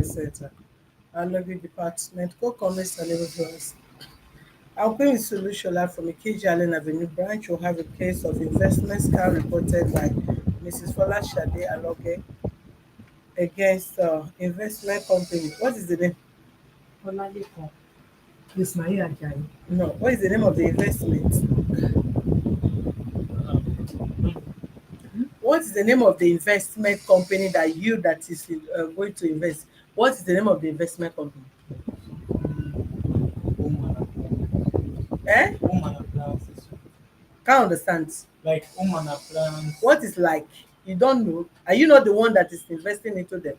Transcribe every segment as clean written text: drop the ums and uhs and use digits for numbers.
Center, Another Department, Co-Commerce and Influence. Our Queen Solushola from Ikeji Allen Avenue branch will have a case of investment scam reported by Mrs. Folashade Aloke against investment company. What is the name? Olalekan Ismail Ajayi. No, what is the name of the investment? What is the name of the investment company that is going to invest? What is the name of the investment company? Eh? Home and appliances. Can't understand. Like home and appliance. What is like? You don't know. Are you not the one that is investing into them?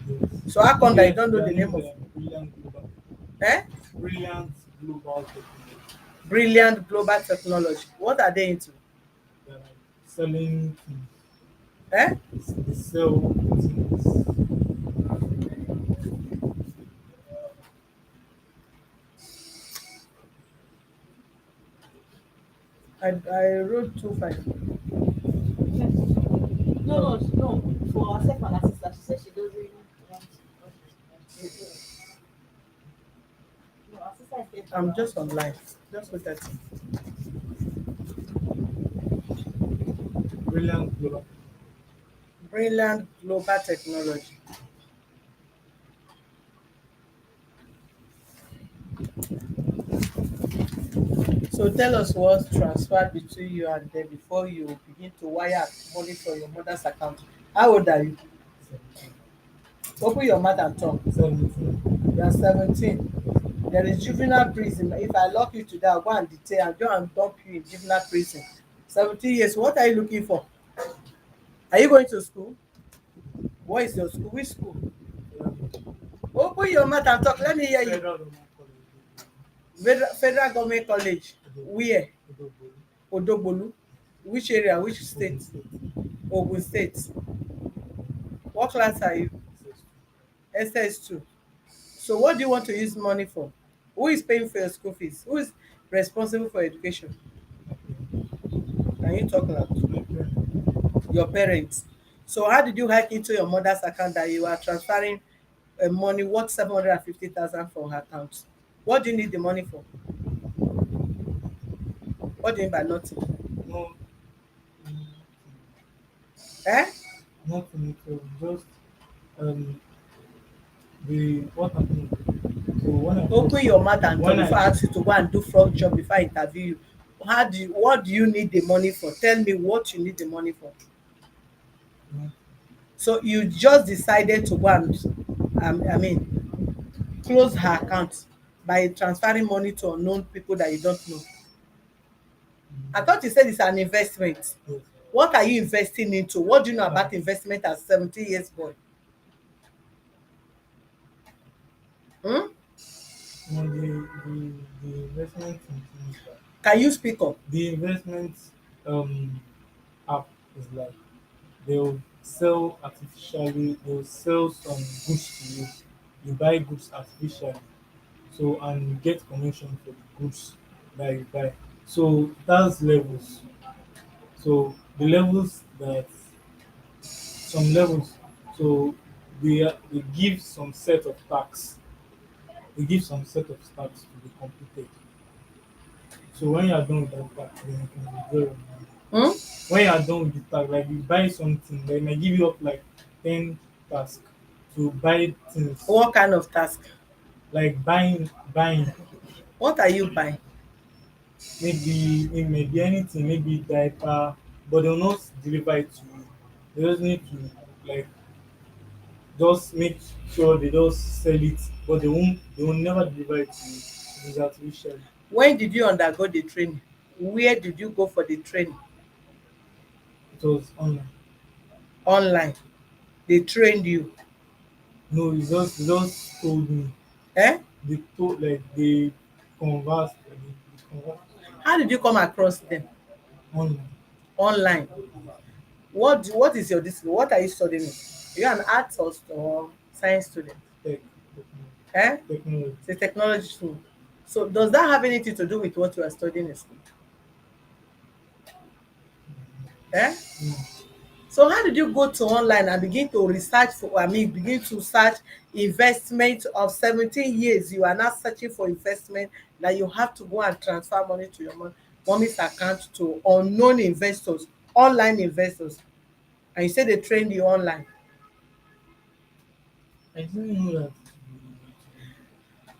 Yes. So how come that you Yes, don't know their the name name of? Brilliant Global. Eh? Brilliant Global Technology. Brilliant Global Technology. What are they into? They're like selling things. Eh? They sell things. I wrote 2 5. No, no, no. For herself and her sister, she said she doesn't want no, her sister is there I'm for just online. Just look at it. Brilliant Global. Brilliant Global Technology. So tell us what transferred between you and them before you begin to wire money from your mother's account. How old are you? 17. Open your mouth and talk. 17. You are 17. There is juvenile prison. If I lock you today, I'll go and detain and go and dump you in juvenile prison. 17 years. What are you looking for? Are you going to school? What is your school? Which school? Open your mouth and talk. Let me hear you. Federal Government College. Federal Government College. Where? Odogbolu. Odogbolu. Which area? Which Ogun state? State. Ogun State. What class are you? SS2. So what do you want to use money for? Who is paying for your school fees? Who is responsible for education? Can you talk loud? My parents. Your parents. So how did you hack into your mother's account that you are transferring money worth 750,000 from her account? What do you need the money for? What do you mean by nothing? No, Eh? nothing. It was just um the what happened. So when I Open first your mouth and talk when before I I ask you to go and do frog job before I interview you. What do you need the money for? Tell me what you need the money for. So you just decided to go and close her account by transferring money to unknown people that you don't know. I thought you said it's an investment. yes, What are you investing into? What do you know about investment as 17 years boy? Hmm? no, the investment thing is that Can you speak up? the investment um app is like they'll sell artificially, they'll sell some goods to you. You buy goods artificially, so and you get commission for the goods that you buy. So that's levels. So the levels that some levels, so they give some set of tax. They give some set of tax to be completed. So when you are done with that tax, then you can withdraw your money. Hmm? When you are done with the task, like you buy something, they may give you up like 10 tasks to buy things, What kind of task? like buying What are you buying? maybe it may be anything, maybe diaper, but they'll not deliver it to you. They just need to like just make sure they just sell it, but they will never deliver it to you. It is artificial. When did you undergo the training? Where did you go for the training? It was online. Online. They trained you. No, it's just they just told me. Eh? They told like they conversed, like, they conversed How did you come across them? online. Online. What is your discipline? What are you studying? You are an arts or science student? Tech, technology, Eh? technology. It's a technology school. So does that have anything to do with what you are studying in school? Eh? Mm. So how did you go to online and begin to research for, I mean, begin to search investment of 17 years? You are not searching for investment that you have to go and transfer money to your mommy's account to unknown investors, online investors. And you say they trained you online. I didn't know that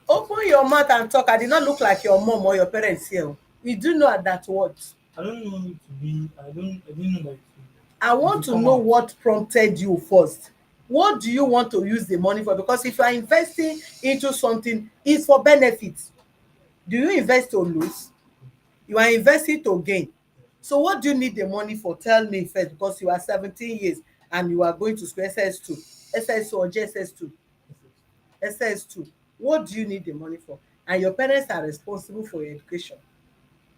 Open your mouth and talk. I did not look like your mom or your parents here. You do know that what? I don't know it to be. I didn't know that I it want will to come know out. what prompted you first. What do you want to use the money for? Because if you are investing into something, it's for benefit. Do you invest to lose? You are investing to gain. So what do you need the money for? Tell me first, because you are 17 years and you are going to school SS2, SS2 or JSS2, SS2. What do you need the money for? And your parents are responsible for your education,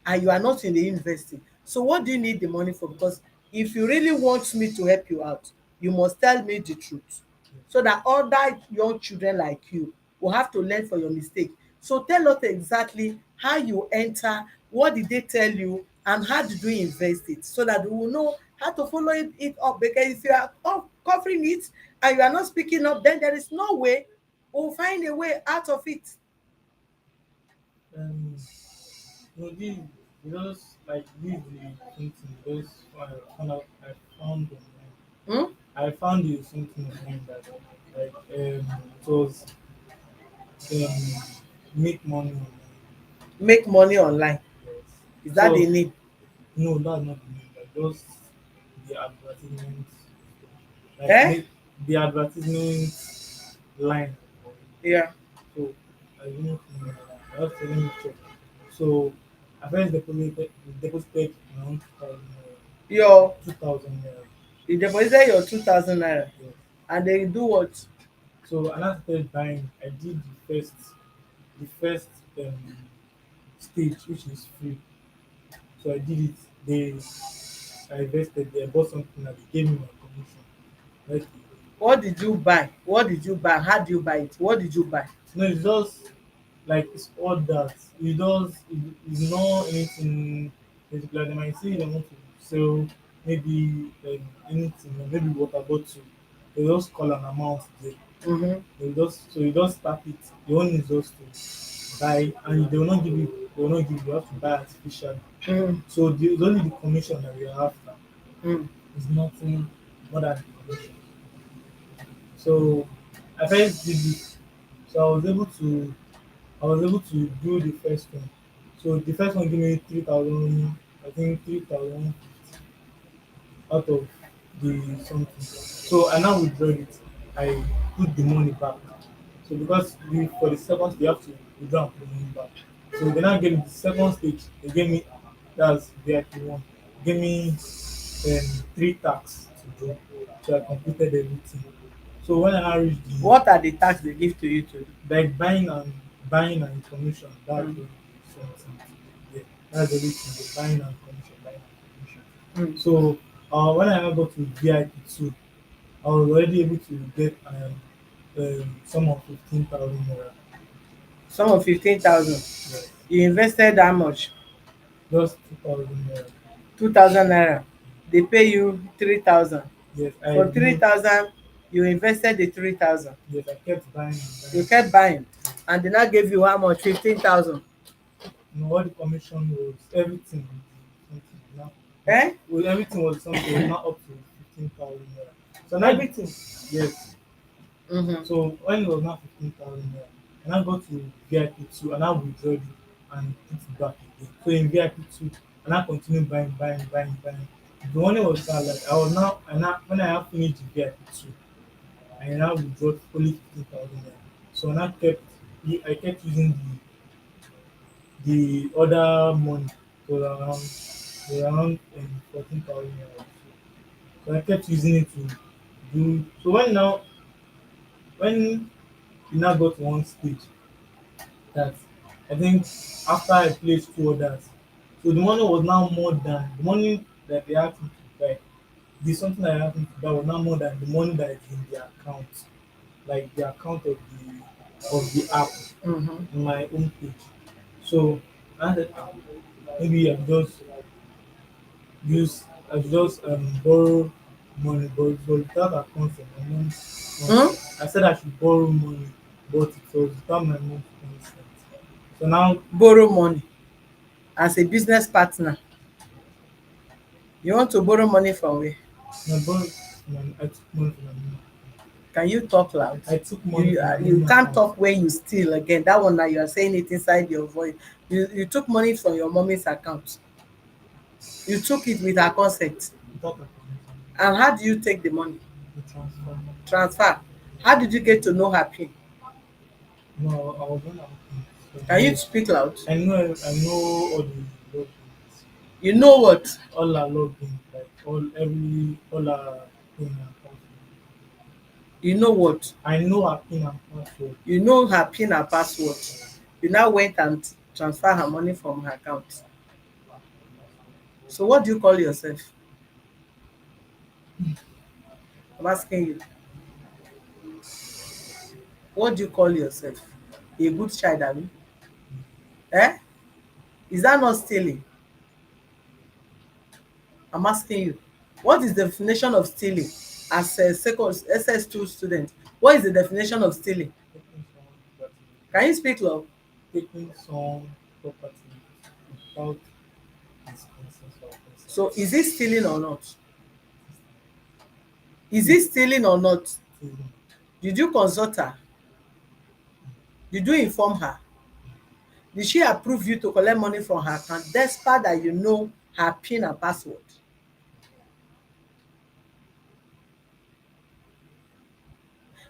and you are not in the university. So what do you need the money for? Because if you really want me to help you out, you must tell me the truth, so that other young children like you will have to learn from your mistake. So tell us exactly how you enter, what did they tell you, and how did you invest it, so that we will know how to follow it up. Because if you are covering it and you are not speaking up, then there is no way we'll find a way out of it. Um, no, this because like this is the something just found out. I found online. Hmm? I found it something online that like it was make money online. Make money online. Yes. Is that the So need? no, that's not the name. Like just the advertisement, like Eh? make the advertisement line. Yeah. So I don't know if you know that. I have to let me check. So I first deposited around 2000 Your 2000 naira. you deposited your 2,000 naira Yes. and they do what? So and I started buying. I did the first um, stage, which is free. So I did it. I invested. They bought something and they gave me my commission. Right? What did you buy? What did you buy? How do you buy it? What did you buy? No, it's just like it's all that. It's not anything particular. They might say they want to sell maybe anything, or maybe water bottle. They just call an amount there. Mm-hmm. You just tap it. The one is just to buy, and they will not give you. They will not give you. You have to buy artificial. Mm. So it's only the commission that we are after. Mm. It's nothing more than the commission. So I first did it. So I was able to do the first one. So the first one gave me 3,000, I think 3,000 out of the something. So I now withdraw it. I put the money back. So because for the second stage, you have to withdraw and put the money back. So they now gave me the second stage. They gave me that's VIP one. Gave me three tasks to do. So I completed everything. So when I now reached the What are the tax they give to you to do? like buying and information. That's Mm. the something. Yeah, that's everything. The buying and commission. Mm. So when I now got to VIP 2, I was already able to get sum of 15,000 naira. Some of 15,000. Yes, You invested how much? just 2,000 naira. 2,000 naira. They pay you 3,000. Yes, I For know. 3,000, you invested the 3,000. Yes, I kept buying and You buying. kept buying, and they now gave you how much? 15,000. You know what the commission was? Everything was something now. Eh? Well, everything was something was now up to 15,000 naira. So now Everything. yes. Mm-hmm. So when it was now 15,000 naira, and I got to VIP 2 and I withdrew it and put it back again. So in VIP 2, and I continued buying. The money was start like I was now and now when I have finished the VIP 2, I now withdrew only 15,000 naira. So and I kept using the other money to around 14,000 naira. So I kept using it to do so when we now got to one stage that I think after I placed two orders, so the money was now more than the money that they asked me to buy. The something that I asked me to buy was now more than the money that is in the account, like the account of the app Mm-hmm. on my own page. So I said, maybe I just borrow. money, but it was without her consent. My mom Hmm? consent. I said I should borrow money, but it was without my mom's consent. So now, Borrow money as a business partner. You want to borrow money from where? my borrow, I took money from my mom. Can you talk loud? I took money You from my you mom can't account. talk when you steal again. That one now you are saying it inside your voice. You took money from your mommy's account. You took it with her consent. Without her consent. And how do you take the money? The transfer. Transfer. How did you get to know her PIN? No, I was on her account. So Can you speak loud? I know all the logins. You know what? All our logins, like all our pin and password. You know what? I know her pin and password. You know her PIN and password. You now went and transfer her money from her account. So what do you call yourself? I'm asking you. What do you call yourself? A good child, abi? Eh? Is that not stealing? I'm asking you. What is the definition of stealing as a second SS2 student? What is the definition of stealing? Taking some property. Can you speak loud? Taking some property without his consent or So consent. is it stealing or not? Is it stealing or not? Stealing. Did you consult her? Did you inform her? Did she approve you to collect money from her account despite that you know her PIN and password?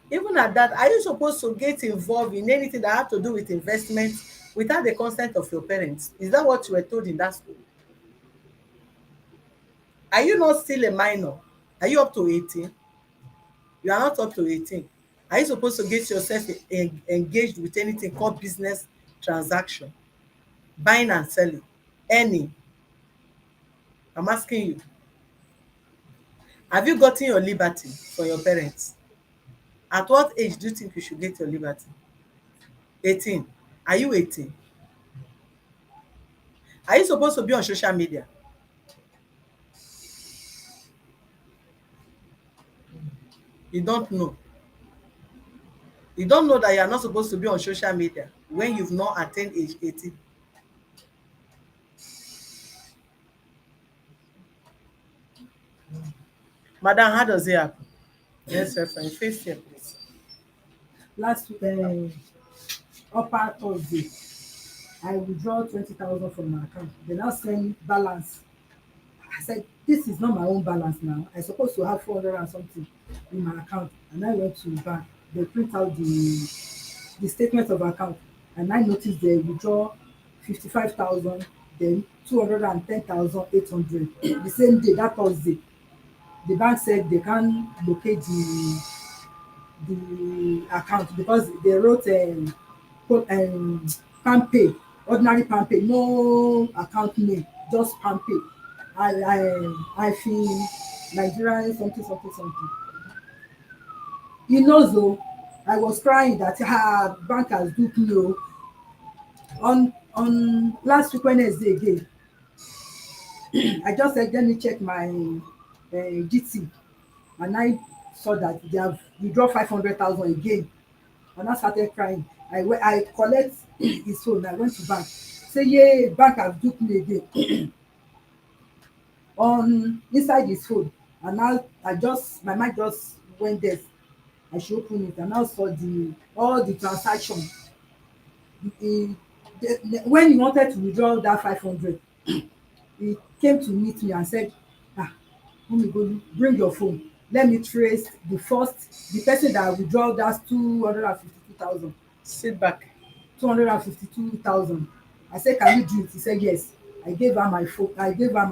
Even at that, are you supposed to get involved in anything that had to do with investment without the consent of your parents? Is that what you were told in that school? Are you not still a minor? Are you up to 18? You are not up to 18. Are you supposed to get yourself engaged with anything called business transaction, buying and selling, earning? I'm asking you. Have you gotten your liberty from your parents? At what age do you think you should get your liberty? 18. Are you 18? Are you supposed to be on social media? You don't know. You don't know that you are not supposed to be on social media when you've not attained age 18. Madam, how does it happen? Yes, reference. Face here, please. Last upper Thursday, I withdraw 20,000 from my account. They now send balance. I said, this is not my own balance now. I supposed to have 400 and something in my account. And I went to bank. They print out the statement of account. And I noticed they withdraw 55,000, then 210,800. The same day, that Thursday, the bank said they can't locate the account because they wrote palmpay, ordinary palmpay, no account name, just palmpay. I feel Nigerian something something something. He knows though. I was crying that her bank has duped me o. On last week Wednesday again, I just said let me check my GT, and I saw that they have withdraw 500,000 again. And I started crying. I collect his phone. I went to bank. Say, yeah, bank has duped me again on inside his phone. And now my mind just went there. I should open it and now saw the all the transaction. He, when he wanted to withdraw that 500, he came to meet me and said, ah, let me go bring your phone. Let me trace the person that withdraw that 252,000. Sit back. 252,000. I said, can you do it? He said, yes. I gave her my phone. I gave her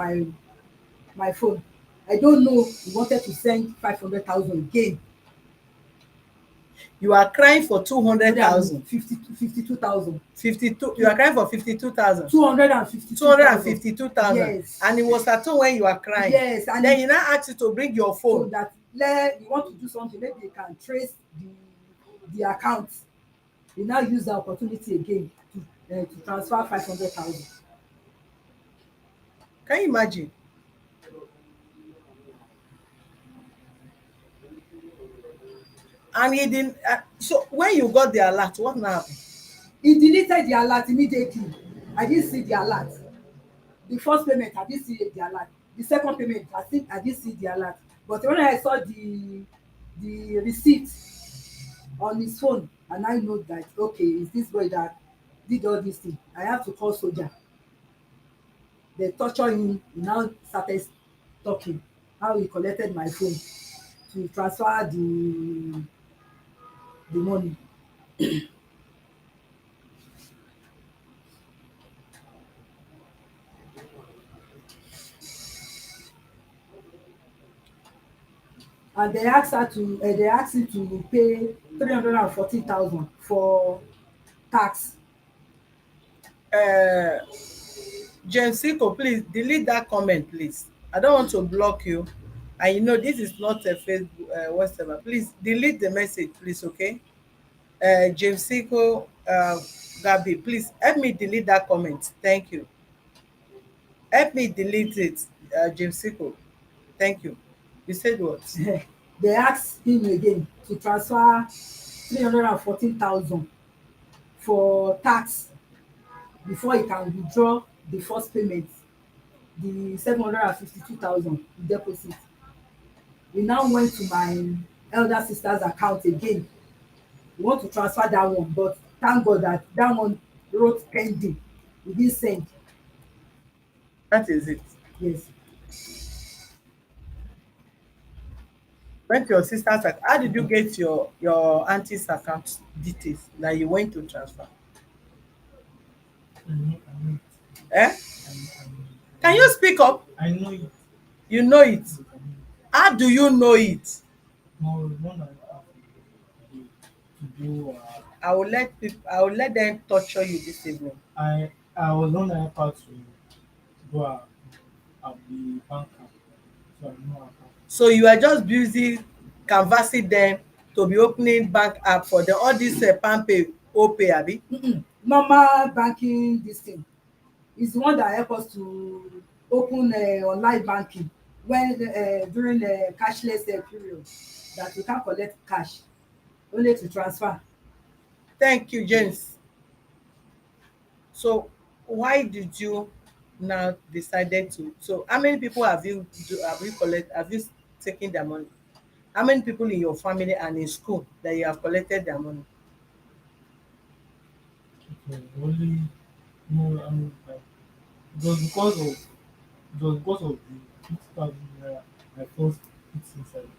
my phone. I don't know. He wanted to send 500,000 again. You are crying for 200,000. 52,000. 52. You are crying for 52,000. 252,000. 252,000. Yes. And it was at home when you are crying. Yes. And then he now asked you to bring your so phone. that you want to do something, maybe you can trace the account. He now use the opportunity again to transfer 500,000. Can you imagine? And he didn't. So when you got the alert, what now happened? He deleted the alert immediately. I didn't see the alert. The first payment, I didn't see the alert. The second payment, I didn't see the alert. But when I saw the receipt on his phone, and I know that okay, it's this boy that did all this thing. I have to call soldier. They torture him. He now started talking how he collected my phone to transfer the money. And they asked him to pay 314,000 for tax. Uh, James Siko, please delete that comment, please. I don't want to block you. And you know this is not a Facebook whatever. Please delete the message, please, okay? James Siko, Gabi, please help me delete that comment. Thank you. Help me delete it, James Siko. Thank you. You said what? They asked him again to transfer 314,000 for tax before he can withdraw the first payment, the 752,000 deposit. He now went to my elder sister's account again. He want to transfer that one, but thank God that that one wrote pending. He didn't send. That is it. Yes. Went to your sister's account. How did you get your auntie's account details that you went to transfer? I know Eh? Can you it. speak up? I know it. You know it. I know it. How do you know it? No, one I have to do. I will let them torture you this evening. I was on the iPad to go at the bank app, so I know about. So you are just busy canvassing them to be opening bank app for them. All this palmpay, opay, abi? Normal banking this thing is the one that help us to open online banking when during the cashless period that we can collect cash only to transfer. Thank you, James. So why did you now decided to? So how many people have you collect have you taken their money? How many people in your family and in school that you have collected their money? Okay, only no, like, it was because of the 50,000 naira I first put inside.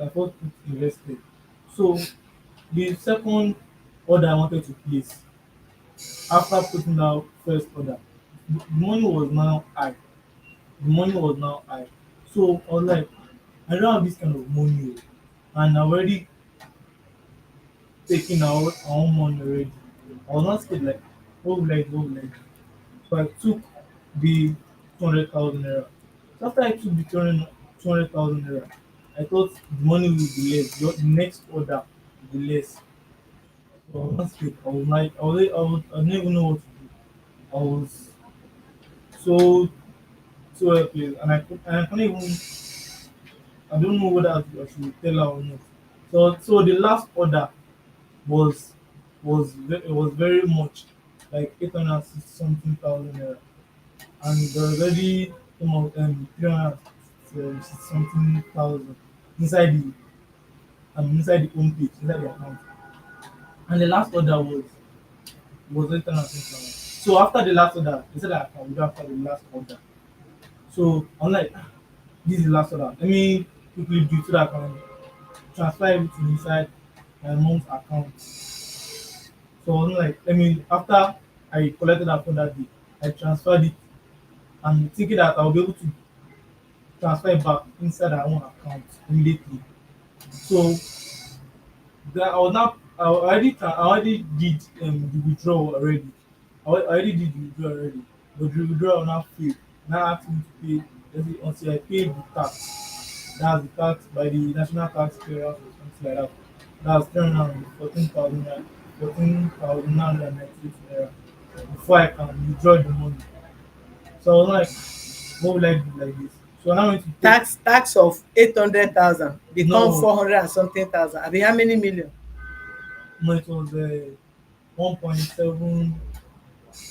I first put invested. So the second order I wanted to place after putting that first order, the money was now high. The money was now high. So I was like, I don't have this kind of money, oh, and I already taking our own money already. I was not scared like, what will I do? What will I do? So I took the 200,000 naira. So after I took the 200,000 naira, I thought the money will be less. The next order will be less. So I was not scared. I was like, I didn't even know what to do. I was so so helpless, and I can't even. I don't know whether I should tell her or not. So the last order was it was very much like 860 something thousand naira, and there was already almost 360 something thousand inside the inside the home page inside the account, and the last order was 860,000. So after the last order, they said that I can do after the last order. So I'm like, "Ah, this is the last order. Let me quickly do it so that I can transfer everything inside my mom's account." So I was like, let me after I collected that phone that day, I transferred it and thinking that I'll be able to transfer it back inside our own account immediately. So I was not I already did the withdrawal already. I already did the withdrawal already. But the withdrawal now failed. Now asked me to pay until I paid the tax. That's the tax by the national taxpayer or something like that. That's 314,000 naira, 14,998 naira before I can withdraw the money. So I was like, what will I do like this? So now I went to take Tax of 800,000 become no 400 and something thousand. I mean, how many million? no it was 1.7 um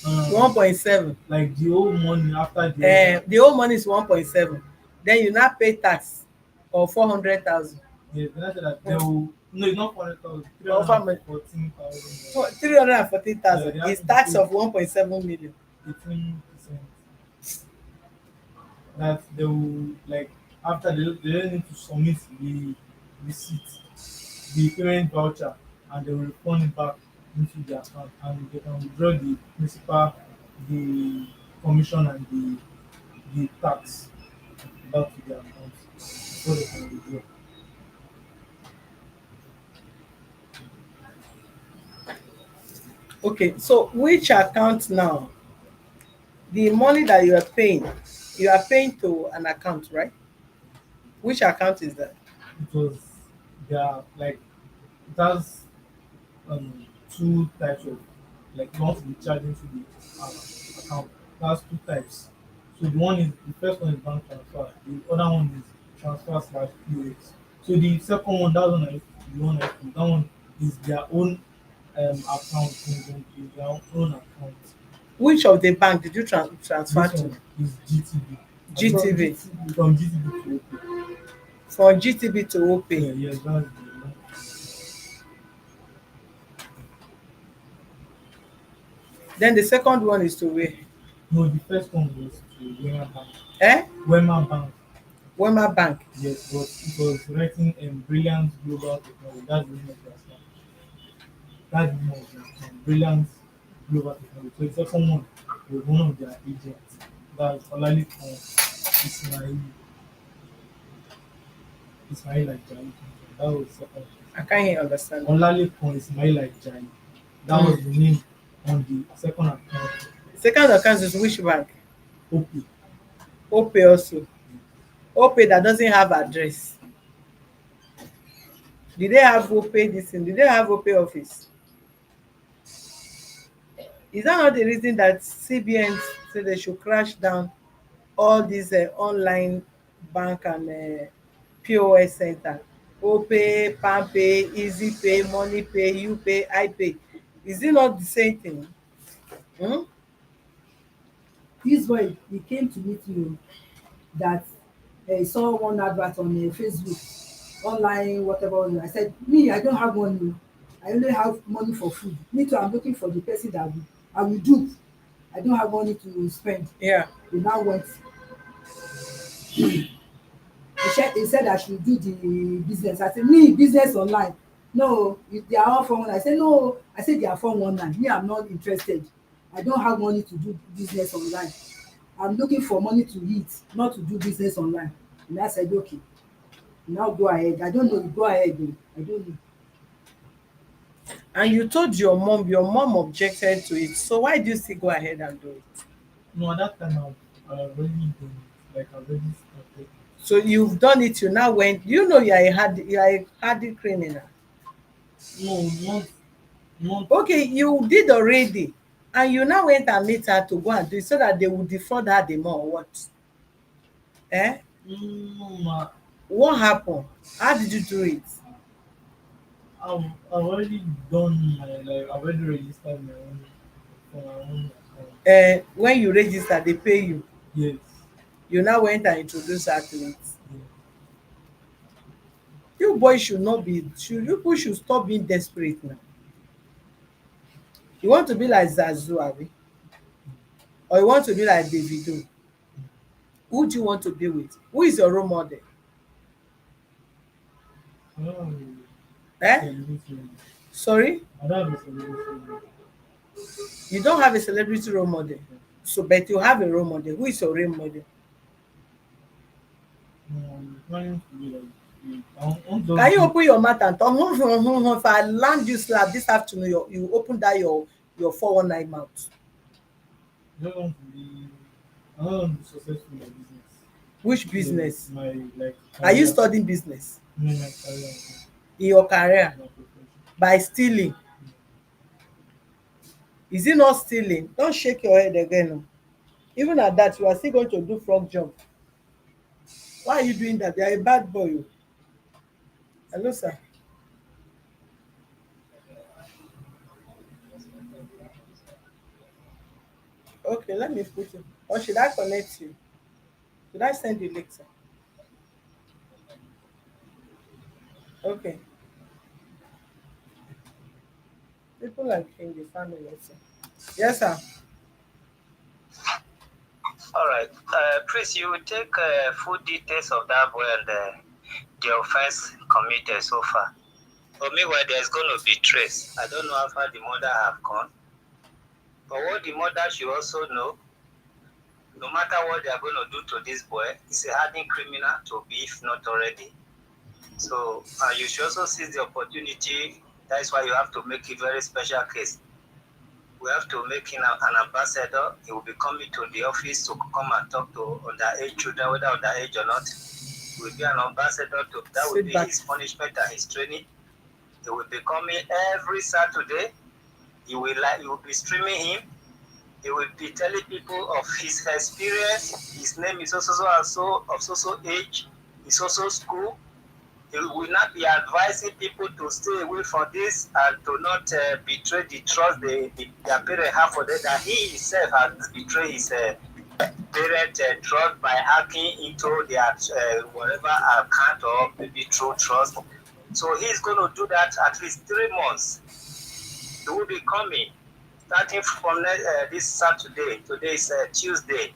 1.7. like the whole money after the order. The whole money is 1.7. Then you now pay tax of 400,000. Yes, then I said that they will no it's not 400,000, three hundred Offer and me fourteen thousand. 340,000 They is asked me to tax pay of 1.7 million. 18%. That they will like after they don't need to submit the receipt, the payment voucher, and they will return it back into their account, and they can withdraw the principal, the commission, and the tax back to their account before they can withdraw. Okay, so which account now? The money that you are paying to an account, right? Which account is that? It was their like it has two types of like you want to be charged into the account. It has two types. So the first one is bank transfer, the other one is transfer slash POS. So the second one, that one is the one that one is their own account, is their own account. Which of the bank did you transfer This to? one is GTB. Abi, from GTB. GTB. from GTB to OK. From GTB to OPay. Yeah, yes, that's the one. Then the second one is to where? No, the first one was to Wema Bank. Eh? Wema Bank. Wema Bank. Yes, but it was writing Brilliance Global Technology. That's the name of their account. That's the name of their account. Brilliance Global Technology. So the second one was one of their agents. That's Olalekan Ismail. Ismail Ajayi. That was the second. I can't understand. Olalekan Ismail Ajayi. That was the name on the second account. Second account is which bank? OP. OPay also. OPay that doesn't have address. Did they have OPay this thing? Did they have OPay office? Is that not the reason that CBN said they should crash down all these online bank and POS center? OPay, PalmPay, EasyPay, MoneyPay, UPay, iPay. Is it not the same thing? Hmm? This boy, he came to meet me o, that he saw one advert on Facebook, online whatever. I said, me, I don't have money o, I only have money for food. Me too, I'm looking for the person that will I will dupe. I don't have money to spend. Yeah. He now went, he said I should do the business. I said, me, business online? No, if they are all 419. I said, no. I said, they are 419. Me, I'm not interested. I don't have money to do business online. I'm looking for money to eat, not to do business online. And I said, okay, now go ahead. I don't know, go ahead o, I don't know. And you told your mom objected to it. So why do you still go ahead and do it? No, at that time I already done it. Like I already started. So you've done it, you now went, you know you are a hardy criminal. No, not Okay, you did already, and you now went and meet her to go and do it so that they will defraud her the more or what? Eh? no ma. What happened? How did you do it? I've already done my like I've already registered my own for my own account. When you register, they pay you. Yes, You now went and introduced her to it. yes. You boys should not be, you people should stop being desperate now. You want to be like Zazu, abi? Or you want to be like Davido? Who do you want to be with? Who is your role model? I don't have a Eh? celebrity. Sorry? I don't have a celebrity. You don't have a celebrity role model. So, but you have a role model. Who is your role model? No, I'm planning to be like I won't Can just you be open your mouth and talk? If I land you slap this afternoon, you open that your 419 mouth. I don't want to be I don't want to be successful in my business. Which So business? my like Are you career, studying business no my career, in your career my profession. by stealing? Is it not stealing? Don't shake your head again. Oh. Even at that, you are still going to do frog jump. Why are you doing that? You are a bad boy. Oh. Hello, sir. Okay, let me put you. Or should I connect you? Should I send you later? Okay. People like in the family also. Yes, sir. All right. Please, you will take full details of that boy and the offense committed so far. But meanwhile, there's going to be trace. I don't know how far the mother have gone. But what the mother should also know, no matter what they are going to do to this boy, it's a hardened criminal to be, if not already. So you should also seize the opportunity. That is why you have to make a very special case. We have to make him an ambassador. He will be coming to the office to come and talk to underage children, whether underage or not. He will be an ambassador to that will Sit be back. his punishment and his training. He will be coming every Saturday. He will be streaming him. He will be telling people of his experience. His name is also so and so of so age. His also school. He will not be advising people to stay away from this and to not betray the trust their parents have for them. That he himself has betrayed his parent trust by hacking into their whatever account or maybe true trust. So he's going to do that at least 3 months. He will be coming starting from this Saturday. Today is Tuesday.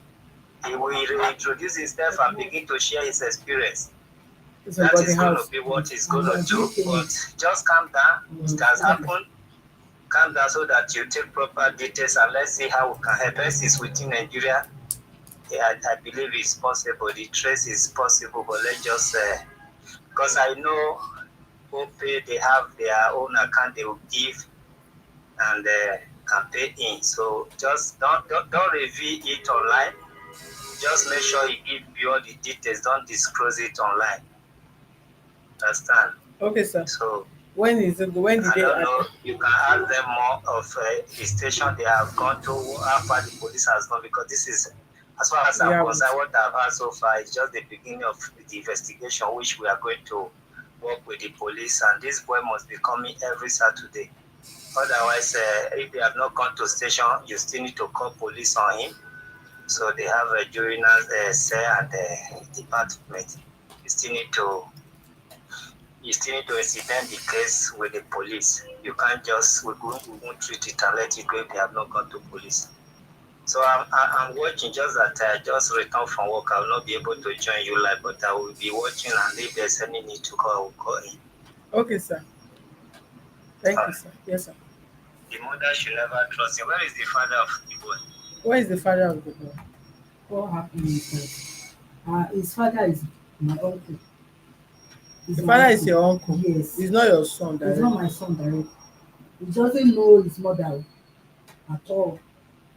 He will reintroduce himself and begin to share his experience. It's in That body is going to house. be what he's going to do. But just calm down. It has happened. Calm down so that you take proper details and let's see how we can help. Best is within Nigeria. Yeah, I believe it's possible. The trace is possible, but let's just because I know OPay they have their own account they will give and can pay in. So just don't reveal it online. Just make sure you give you all the details. Don't disclose it online. Understand? Okay, sir. So When is it? When did I they? don't know. You can ask them more of the station they have gone to, how far the police has gone, because this is, as far as I'm Yeah. concerned, what I've heard so far is just the beginning of the investigation, which we are going to work with the police. And this boy must be coming every Saturday. Otherwise, if they have not gone to station, you still need to call police on him. So they have a juvenile cell and department. You still need to incident the case with the police. You can't just, we won't treat it and let it go if they have not gone to police. So I'm watching, just that I just returned from work. I will not be able to join you live, but I will be watching, and if there's any need to call, I will call in. Okay, sir. Thank Uh, you, sir. Yes, sir. the mother should never trust him. Where is the father of the boy? Where is the father of the boy? What happened is that his father is my uncle. He's The my father is uncle. your uncle. Yes. He's not your son, He's not directly. my son direct. He doesn't know his mother at all.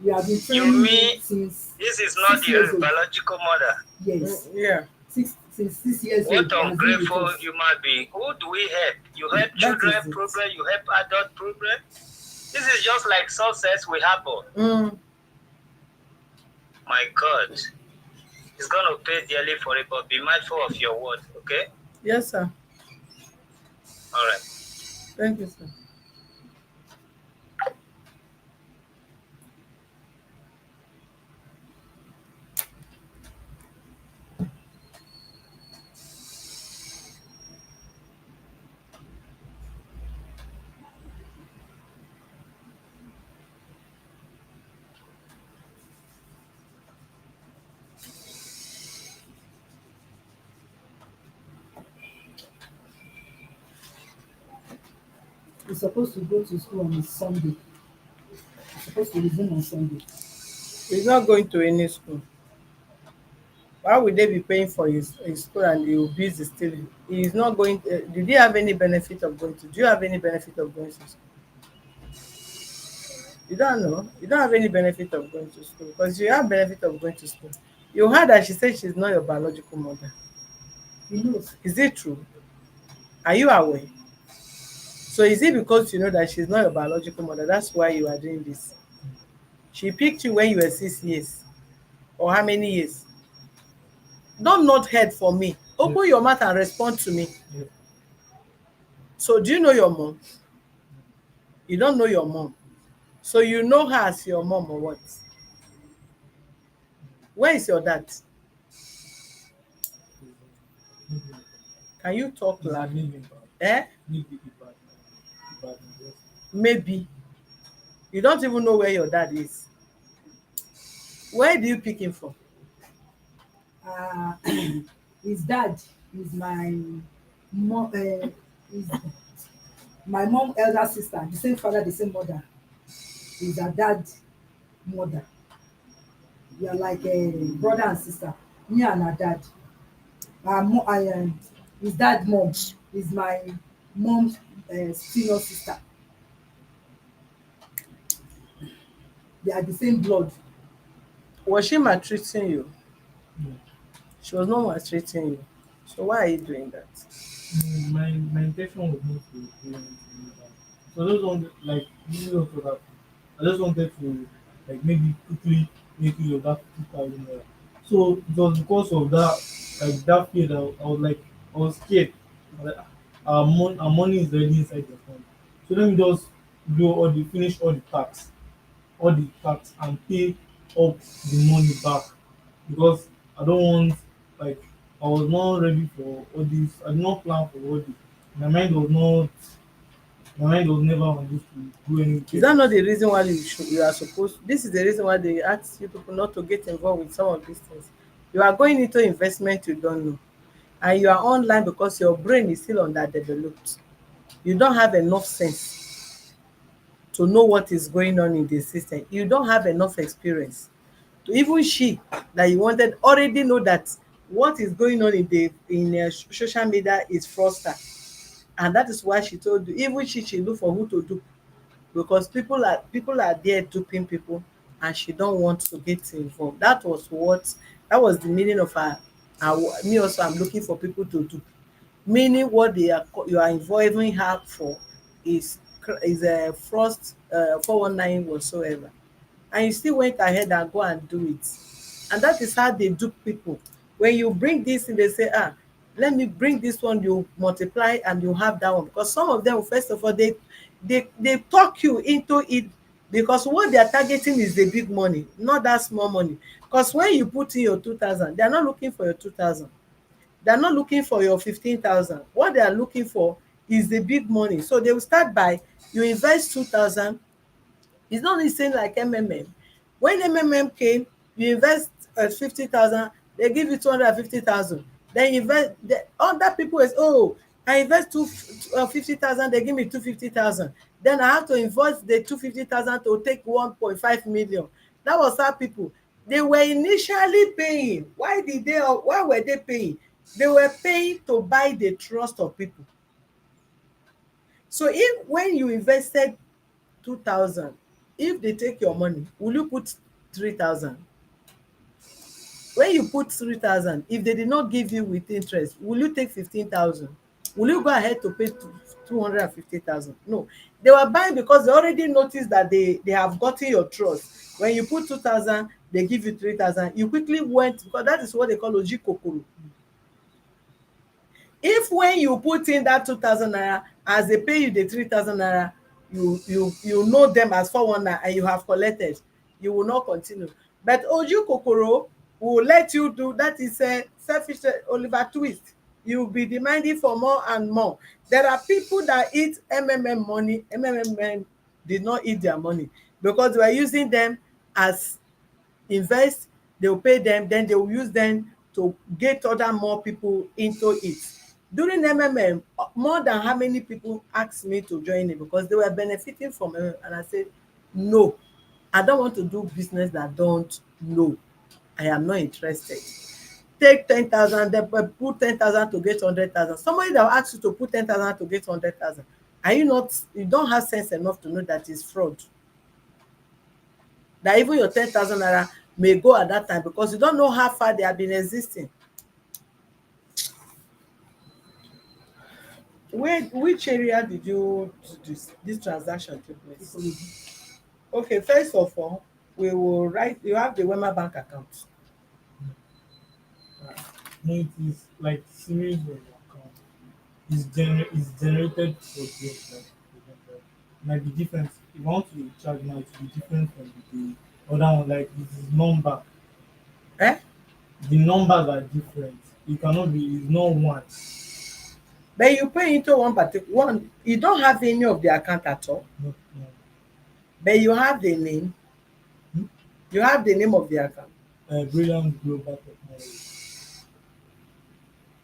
We have been You training him mean since this is not 6 years the old. biological mother? Yes. Yeah. Since 6 years old, What he has been with ungrateful us. human being. Who do we help? You help That children is it. problem, you help adult problem. This is just like success we happen. Mm. My God. He's gonna pay dearly for it, but be mindful of your word, okay? Yes, sir. All right. Thank you, sir. He's supposed to go to school on a Sunday. He's supposed to resume on Sunday. He's not going to any school. Why would they be paying for his school and he will be busy stealing? He's not going. Did he have any benefit of going to? Do you have any benefit of going to school? You don't know. You don't have any benefit of going to school because you have benefit of going to school. You heard that she said she's not your biological mother. He knows. Is it true? Are you aware? So is it because you know that she's not your biological mother? That's why you are doing this. She picked you when you were 6 years, or how many years? Don't nod head for me. Yes. Open your mouth and respond to me. Yes. So do you know your mom? You don't know your mom. So you know her as your mom or what? Where is your dad? Maybe Can you talk is loud? maybe bad. Eh? Maybe bad. Bad. Yes. Maybe. You don't even know where your dad is. Where do you pick him from? uh, his dad is mom is my mom elder sister, the same father, the same mother, is her dad mother. We are like a brother and sister, me and her dad. His dad mom is my mom's senior sister. They are the same blood. Was she maltreating you? No. She was not maltreating you. So why are you doing that? My intention was not to do anything like that. So I just wanted, like, really also that I just wanted to, like, maybe quickly make use of that 2,000 naira. So it was because of that, like, that fear that I was like, I was scared. I was like, our money is already inside the account. So let me just finish all the tax and pay up the money back, because I don't want, like, I was not ready for all this. I did not plan for all this. My mind was not my mind was never on this to do any Is that credit. not the reason why you are supposed? This is the reason why they ask you people not to get involved with some of these things. You are going into investment you don't know, and you are online because your brain is still underdeveloped. You don't have enough sense to know what is going on in the system. You don't have enough experience to even she that you wanted already know that what is going on in the social media is fraudster, and that is why she told you. Even she look for who to dupe, because people are there duping people, and she don't want to get involved. That was the meaning of her. Me also, I'm looking for people to dupe, meaning what you are involving her for is a frost 419 whatsoever, and you still went ahead and go and do it. And that is how they dupe people. When you bring this in, they say, let me bring this one, you multiply and you have that one. Because some of them, first of all, they talk you into it, because what they are targeting is the big money, not that small money. Because when you put in your 2,000, they are not looking for your 2,000. They are not looking for your 15,000. What they are looking for is the big money. So they will start by, you invest 2,000. It's not the same like MMM. When MMM came, you invest 50,000, they give you 250,000. Then you invest, the other people is, oh, I invest 50,000, they give me 250,000. Then I have to invoice the 250,000 to take 1.5 million. That was how people, they were initially paying. Why were they paying? They were paying to buy the trust of people. So if when you invested 2,000, if they take your money, will you put 3,000? When you put 3,000, if they did not give you with interest, will you take 15,000? Will you go ahead to pay 250,000? No. They were buying because they already noticed that they have gotten your trust. When you put 2,000, they give you 3,000. You quickly went, because that is what they call oji kokoro. If when you put in that 2,000 naira, as they pay you the 3,000 naira, you know them as 419 and you have collected, you will not continue. But oju kokoro will let you do that. Is a selfish Oliver Twist. You will be demanding for more and more. There are people that eat MMM money. MMM did not eat their money, because they were using them as invest. They will pay them, then they will use them to get other more people into it. During MMM, more than how many people asked me to join it because they were benefiting from MMM, and I said no, I don't want to do business that don't know. I am not interested. Take 10,000, then put 10,000 to get 100,000. Somebody that will ask you to put 10,000 to get 100,000, are you not, you don't have sense enough to know that it's fraud? That even your 10,000 naira may go at that time, because you don't know how far they have been existing. Which area did you do this transaction take place? Okay, first of all, we will write, you have the Wema bank account. No, it is like series of account. It's generated for games like for example. It might be different. If you want to charge now, it will be different from the other one. Like it is number. Eh? The numbers are different. It cannot be. It's not one. But you pay into one particular one. You don't have any of the account at all. No, no. But you have the name. Hmm? You have the name of the account. Brilliant global technology.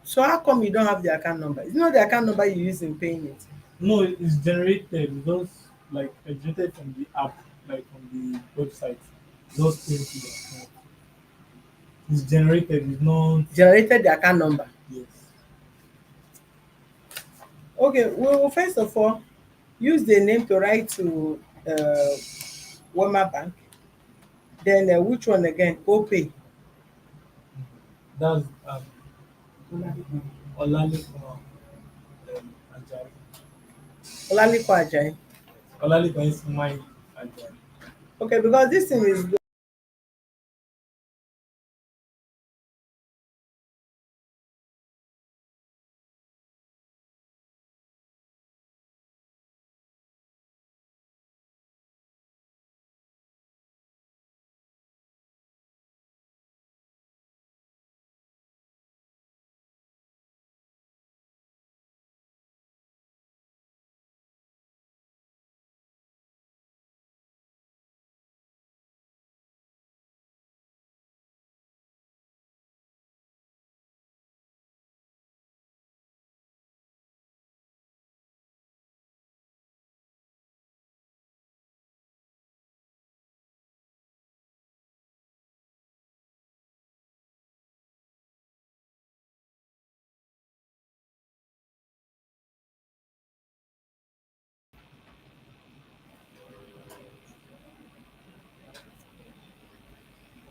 So how come you don't have the account number? It's not the account number you use in paying it. No, it's generated. It's just like generated from the app, like from the website. Just into the account. It's generated. It's not. Generated the account number. Yes. Okay, we will first of all use the name to write to Wema Bank. Then which one again? OPay. That's Oladipo. Olalekan Ajayi. Olaliko Ajayi. Olalekan is my Ajayi. Okay, because this thing is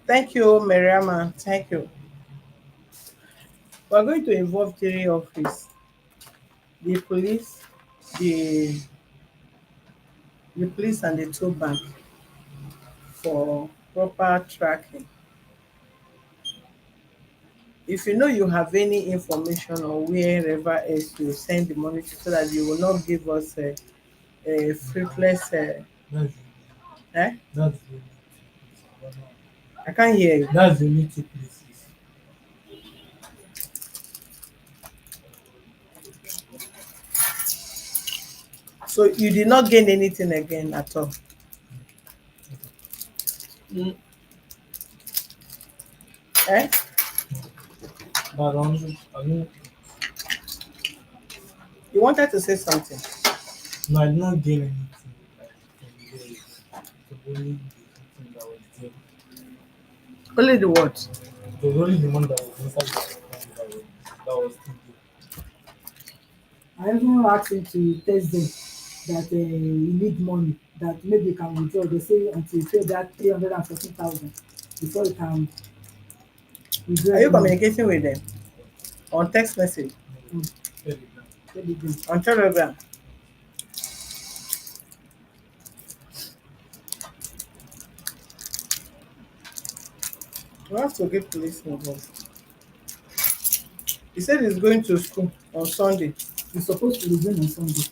thank you, Mariama. Thank you. We're going to involve three office, the police, the the police and the toll bank for proper tracking. If you know you have any information or wherever else you send the money to so that you will not give us a fruitless That's eh? that's the only two places. I can't hear you. That's the only two places. So you did not gain anything again at all. Mm. Eh? But I mean, You wanted to say something. no, I did not gain anything like from there. So only the thing that was there. Only the what? It was only the money that was inside the account that was still I even asked him to test them that he need money that maybe he can withdraw. They say until you pay that 314,000 before you can withdraw Are you any money. communicating with them on text message, Mm. there. Telegram. Telegram. on Telegram? We have to get police involved. He said he's going to school on Sunday. He's supposed to resume on Sunday,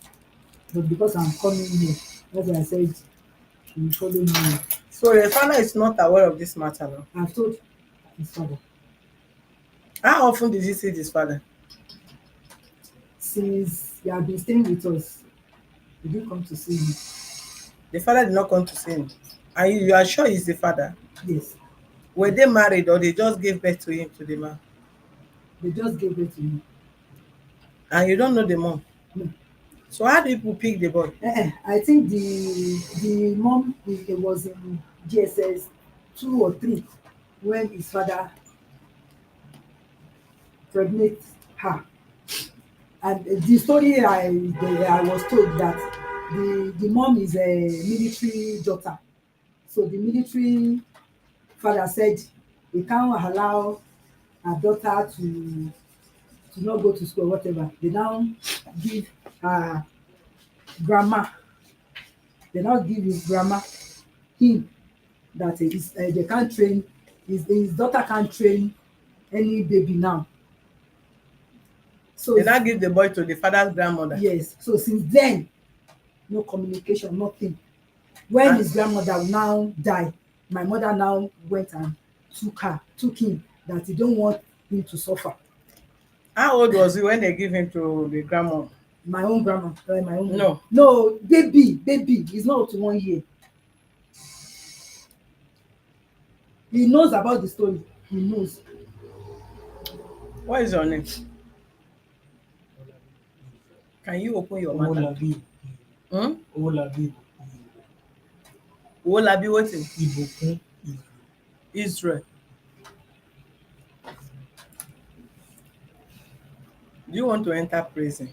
but because I'm coming here, that's why I said he will follow me here. So the father is not aware of this matter now. I've told his father How often did he see this father? since he had been staying with us, he didn't come to see me. The father did not come to see him. And you are sure he's the father? Yes, Were they married or they just gave birth to him, to the man? they just gave it to me. And you don't know the mom? No. So how do people pick the boy? I think the mom he was in GSS 2 or 3 when his father pregnant her. And the story I was told that the mom is a military daughter. So the military father said he can't allow her daughter to not go to school or whatever. They now give her grandma, they now give his grandma him that they can't train his daughter can't train any baby now So They now give the boy to the father's grandmother. yes, so since then, no communication, nothing. When And his grandmother now die, my mother now went and took him, that he don't want him to suffer. how old was he when they give him to the grandma? My own grandma, my own mom. No. No, baby, he's not up to 1 year. He knows about the story. He knows. What is your name? Can you open your mouth? Owolabi, Hmm? Owolabi, Owolabi wetin? Ibukun, Israel. Do you want to enter prison?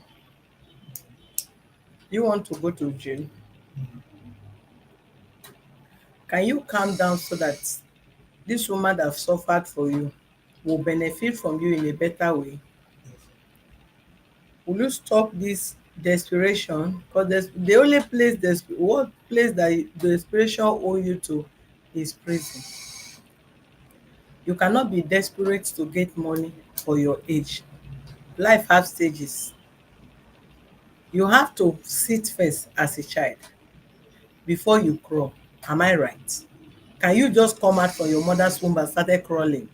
Do you want to go to jail? Can you calm down so that this woman that suffered for you will benefit from you in a better way? Will you stop this desperation? Because the only place, what place that desperation owe you to is prison. You cannot be desperate to get money for your age. Life has stages. You have to sit first as a child before you crawl. Am I right? Can you just come out from your mother's womb and started crawling?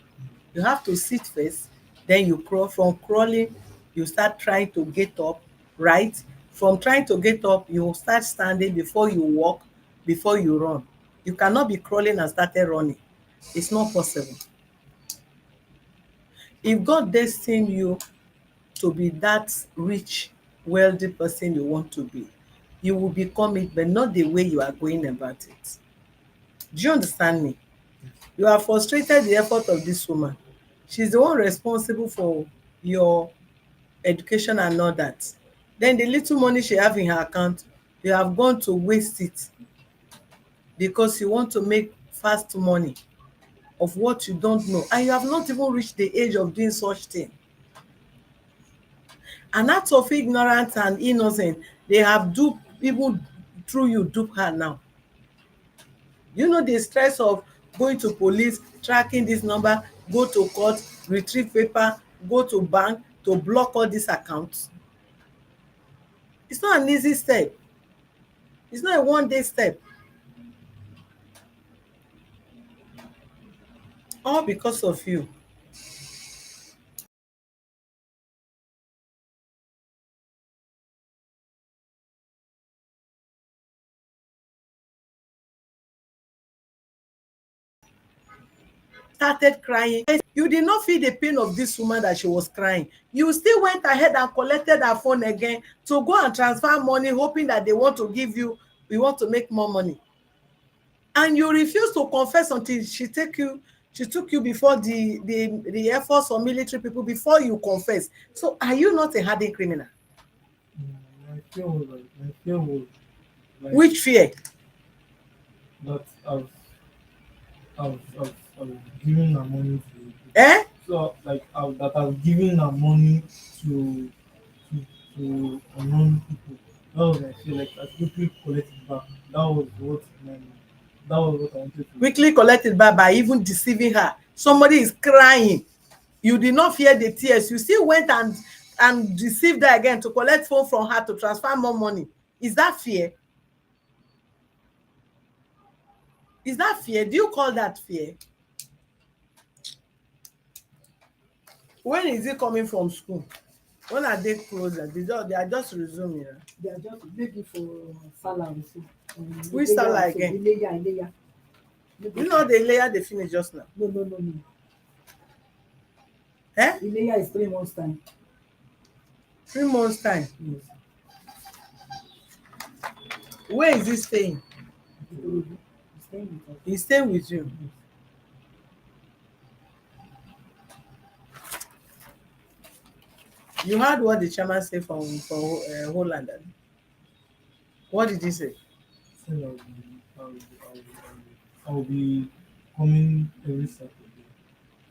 You have to sit first, then you crawl. From crawling, you start trying to get up, right? From trying to get up, you start standing before you walk, before you run. You cannot be crawling and started running. It's not possible. If God destined you to be that rich, wealthy person you want to be, you will become it, but not the way you are going about it. Do you understand me? You have frustrated the effort of this woman. She's the one responsible for your education and all that. Then the little money she have in her account, you have gone to waste it because you want to make fast money of what you don't know, and you have not even reached the age of doing such thing. An act of ignorance and innocence, they have duped, even through you dupe her now. You know the stress of going to police, tracking this number, go to court, retrieve paper, go to bank to block all these accounts. It's not an easy step. It's not a one-day step. All because of you. Started crying. You did not feel the pain of this woman that she was crying. You still went ahead and collected her phone again to go and transfer money, hoping that they want to give you, we want to make more money. And you refuse to confess until she took you before the Air Force or military people before you confess. So are you not a hardened criminal? my fear was like Which fear? that I've given her money to, Eh? so like that I've given her money to to unknown people. That was my fear. Like I quickly collect it back. That was what I wanted to. Quickly collect it back by even deceiving her. Somebody is crying. You did not fear the tears. You still went and deceived her again to collect phone from her to transfer more money. Is that fear? Is that fear? Do you call that fear? When is it coming from school? When are they closer? They are just resuming. They are just maybe for Salah or so. Which Salah again? Ileya. You know the layer they finish just now. No. Eh? Ileya is 3 months time. 3 months time. Yes. Where is he staying? Ikorodu. He's staying with us. He's staying with you. You heard what the chairman said from Holland. What did he say? Said I'll be coming every Saturday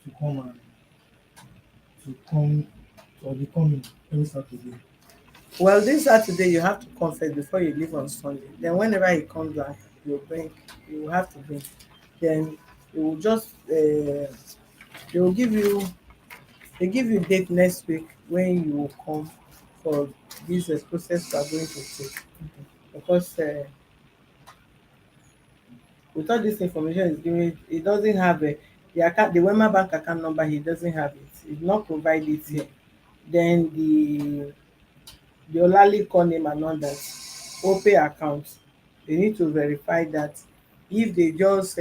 to come and to come. So I'll be coming every Saturday. Well, this Saturday you have to confess before you leave on Sunday. Then whenever he comes back, you will have to bring. Then you will just they will give you They give you date next week when you will come for this process you are going to take, because with all this information is given, he doesn't have the account, the Wema bank account number. He doesn't have it. He did not provide it here. Then the Olaliko name and all that, Opay account, they need to verify that. If they just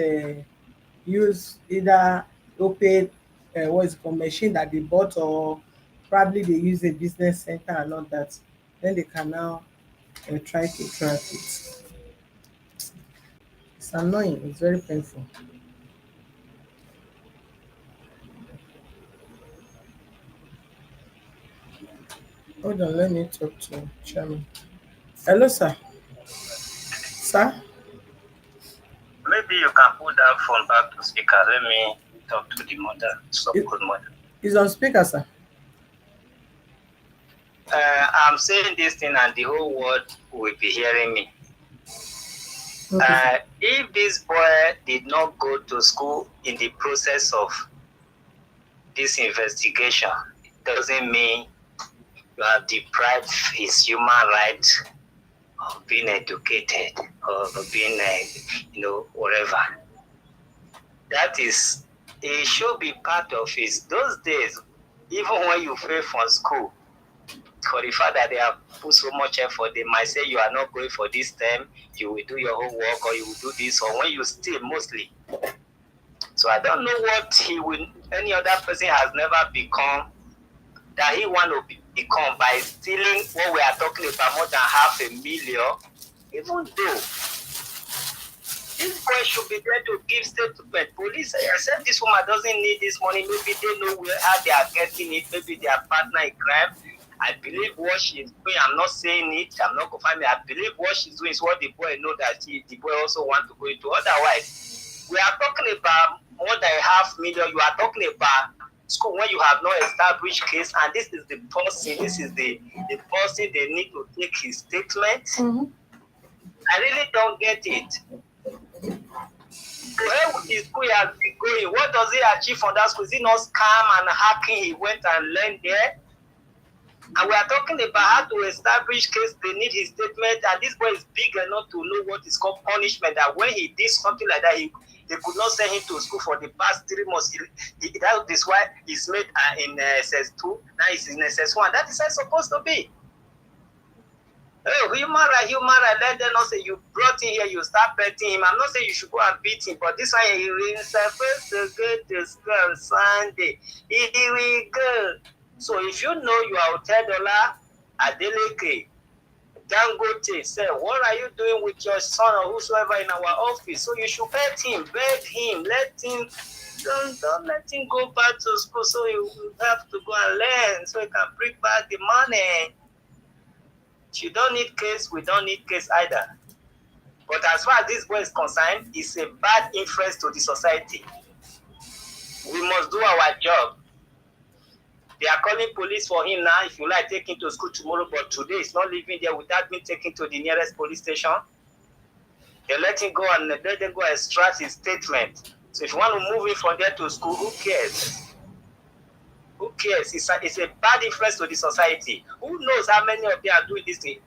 use either Opay, what is it called, machine that they bought, or probably they use a business center and all that, then they can now try to track it. It's annoying. It's very painful. Hold on, let me talk to Chairman. Hello, sir. Sir, Maybe you can put that phone back to speaker. Let me talk to the mother, so it, good mother. it's on speaker, sir. I'm saying this thing and the whole world will be hearing me. Okay, sir. If this boy did not go to school in the process of this investigation, it doesn't mean you have deprived his human right of being educated or being, whatever. That is, it should be part of his, those days, even when you fail from school, for the fact that they have put so much effort, they might say you are not going for this term, you will do your homework, or you will do this, or when you steal mostly. So I don't know what any other person has never become, that he want to become by stealing what we are talking about, more than 500,000, even though this boy should be there to give statement. Police, I said this woman doesn't need this money. Maybe they know how they are getting it. Maybe they are partner in crime. I believe what she's doing. I'm not saying it. I'm not confirming. I believe what she's doing is what the boy know that the boy also want to go into. Otherwise, we are talking about more than 500,000. You are talking about school when you have not established case, and this is the person. This is the person they need to take his statement. Mm-hmm. I really don't get it. Where is school he has been going? What does he achieve from that school? Is it not scam and hacking? He went and learned there. And we are talking about how to establish case. They need his statement, and this boy is big enough to know what is called punishment. That when he did something like that, they could not send him to school for the past 3 months. That is why he's made in SS2. Now he's in SS1. That is how it's supposed to be. Hey, human right, let them not say you brought him here, you start petting him. I'm not saying you should go and beat him, but this one he is supposed to go to school on Sunday. He will go. So if you know you are $10 Adeleke, Dangote, say, what are you doing with your son or whosoever in our office? So you should pet him, beg him, don't let him go back to school, so you have to go and learn, so you can bring back the money. You don't need case, we don't need case either. But as far as this boy is concerned, it's a bad influence to the society. We must do our job. They are calling police for him now. If you like, take him to school tomorrow, but today he's not leaving there without being taken to the nearest police station. They let him go and let them go extract his statement. So if you want to move him from there to school, who cares? Who cares? It's a bad influence to the society. Who knows how many of them are doing this thing?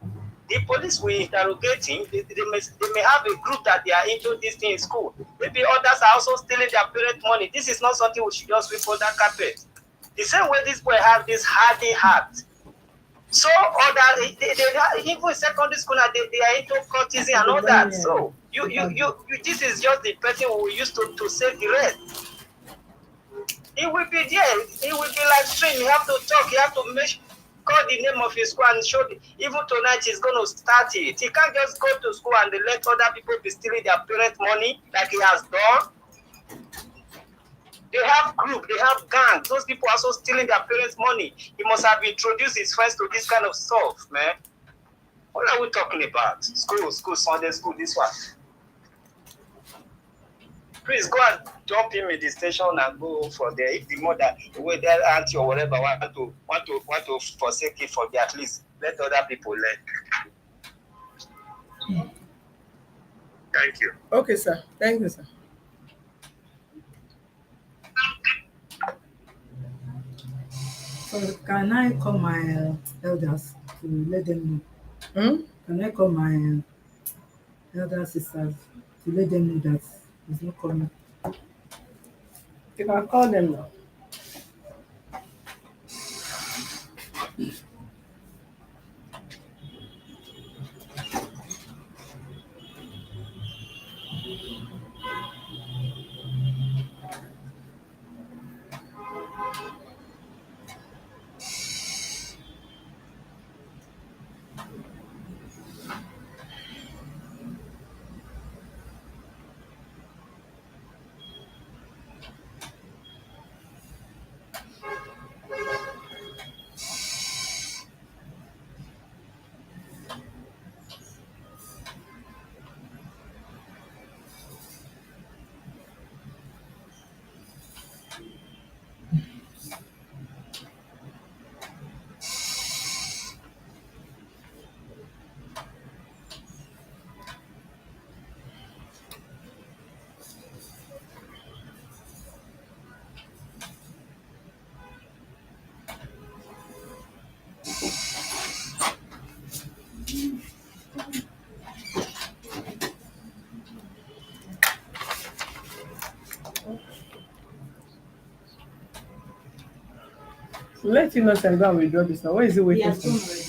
The police will interrogate him. They may have a group that they are into this thing in school. Maybe others are also stealing their parent money. This is not something we should just sweep under the carpet. The same way this boy have this hardy heart. So other even secondary school now they are into courtesy and all that. So you this is just the person who used to save the rest. He will be there. He will be like stream. You have to talk. You have to call the name of his school and show. Even tonight he's going to start it. He can't just go to school and let other people be stealing their parent money like he has done. They have group. They have gangs. Those people are also stealing their parents' money. He must have introduced his friends to this kind of stuff, man. What are we talking about? School, Sunday school, this one. Please go and dump him in the station and go from there. If the mother, the way their auntie or whatever want to forsake it for there, at least let other people learn. Thank you. Okay, sir. Thank you, sir. Can I call my elders to let them know? Hmm? Can I call my elder sisters to let them know that he's not coming? You can call them now. Let Innocent go and withdraw this now. What is he He waiting has for? gone already.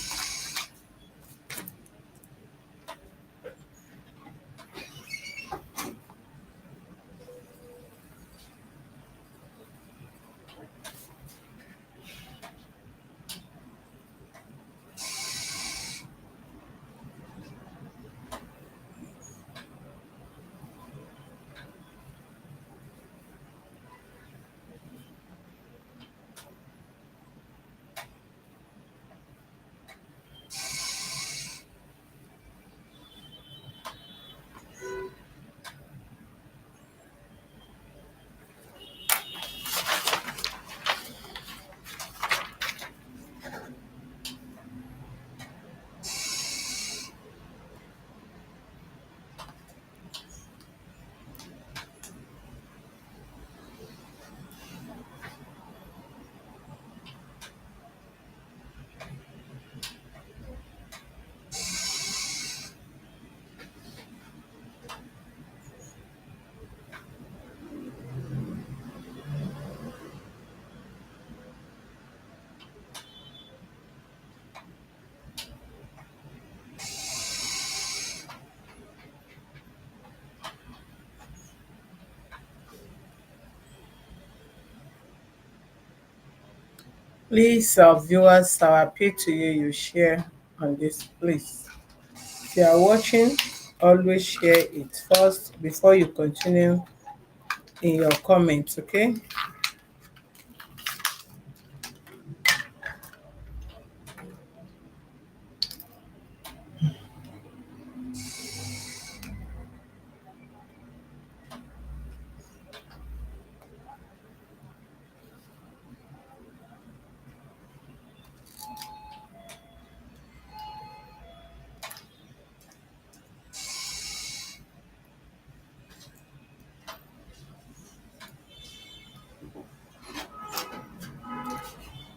Please, viewers, I appeal to you, you share on this, please. If you are watching, always share it first before you continue in your comments, okay?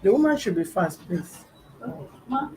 The woman should be fast, please. Okay. Ma,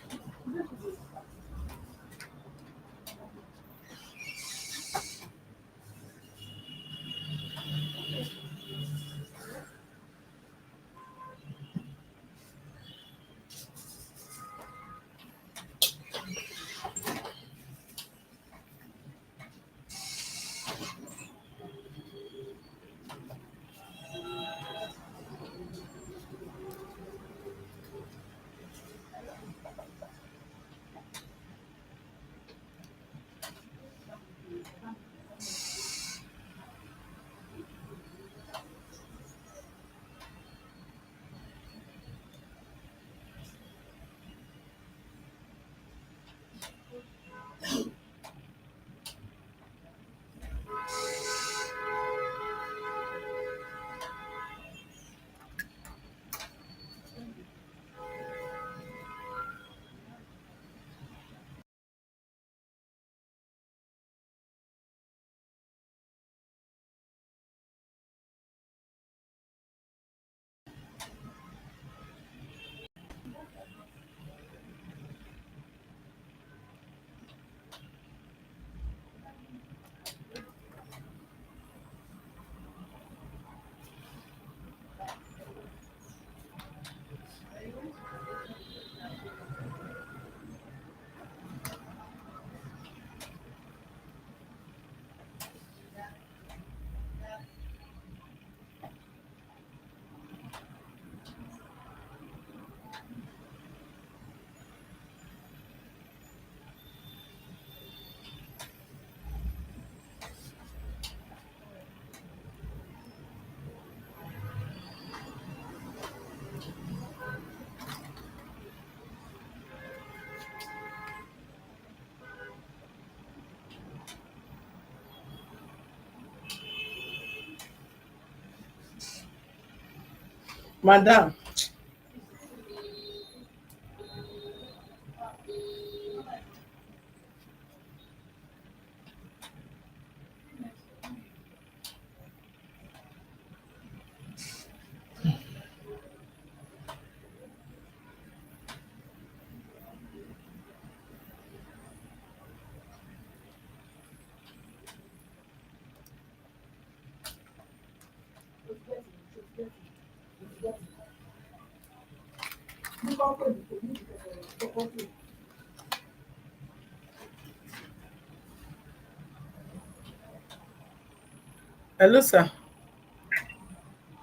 Madam. Hello, sir.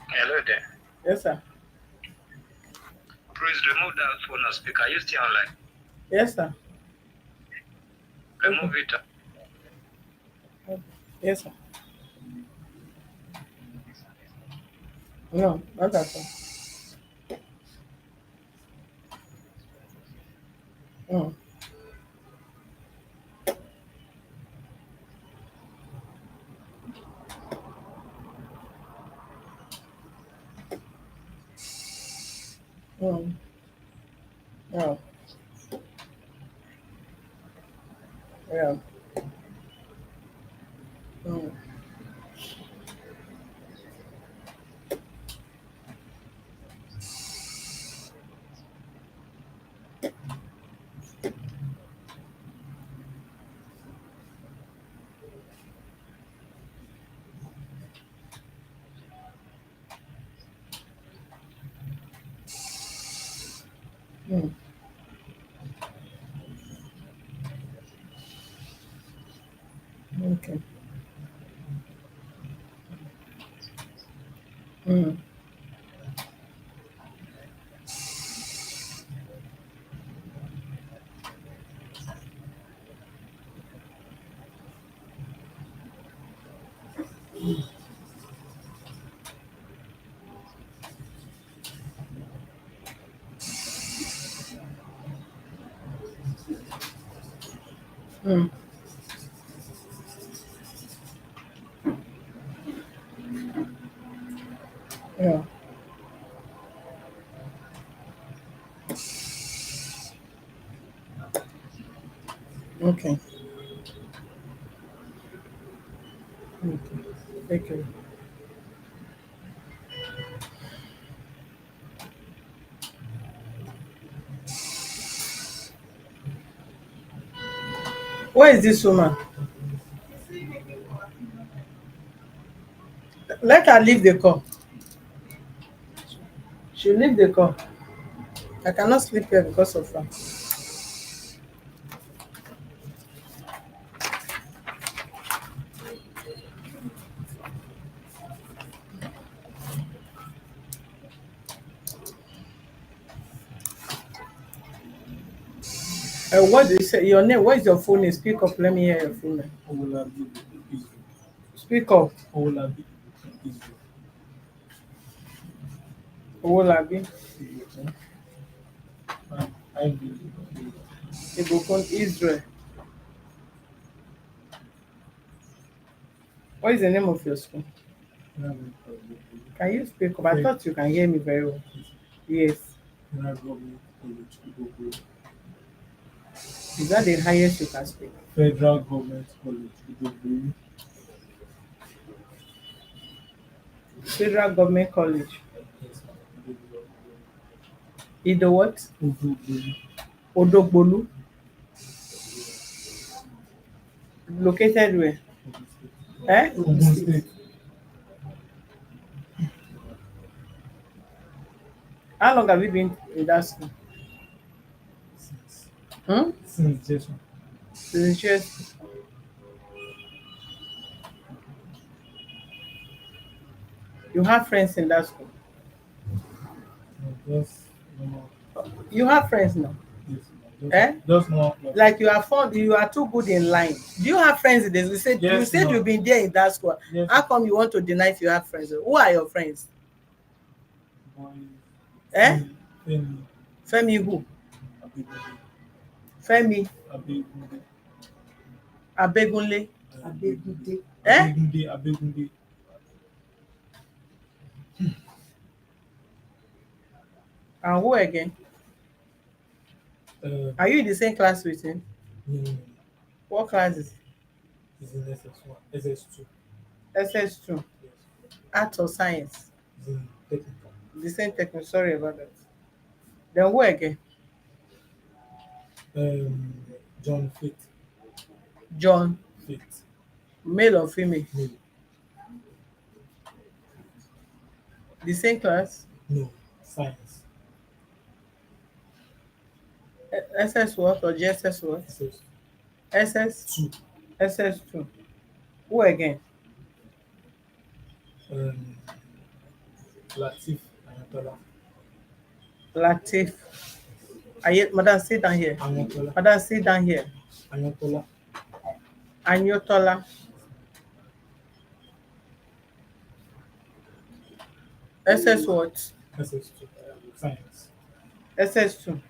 Hello there. Yes, sir. Please remove that phone on speaker. Are you still online? Yes, sir. Okay. Remove it. Yes, sir. No, not at all. Mm, mm, yeah, yeah. Mm, mm, okay. Mm, mm, yeah, okay. Okay. Thank you. Where is this woman? Let her leave the call. She leave the call. I cannot sleep here because of her. What do you say? Your name? What is your full name? Speak up. Let me hear your full name. Olabi Israel. Speak up. Olabi Israel. Owolabi. Israel. I believe. Ibukun Israel. What is the name of your school? Can you speak up? I thought you can hear me very well. Yes. Federal Government College, Igbogboro. Is that the highest you can speak? Federal Government College, Igbogboro. Federal Government College. Yes, ma'am. Ido what? Igbogboro. Odogbolu. Located where? Ogun State. Eh? Ogun State. How long have you been in that school? Since Hmm? since Jason. Since years. You have friends in that school. Just normal. You have friends now. Yes, ma'am. Eh? Just normal class. Like you are fond, you are too good in line. Do you have friends in this? You Yes, said ma'am. you've been there in that school. Yes, How come you want to deny if you have friends? Who are your friends? boy. Eh? Femi. Femi who? Abegunde. Femi Abegunde. Abegunle. Abegude. Eh? Abegunde. Abegunde. And who again? Um, Are you in the same class with him? no, no, no, no. What class is He's in SS1, SS2. SS2? Yes, Art or science? he's in technical. The same technical. Sorry about that. Then who again? Um, John Fit, John, Fit, male or female? male. The same class? No, science, SS what or JSS what? SS2. SS? SS2. Who again? Um, Latif Ayantola, Latif. Madam, sit down here. Ayantola, Madam, sit down here. Ayantola, Anyotola. SS what? SS2, science, SS2. science.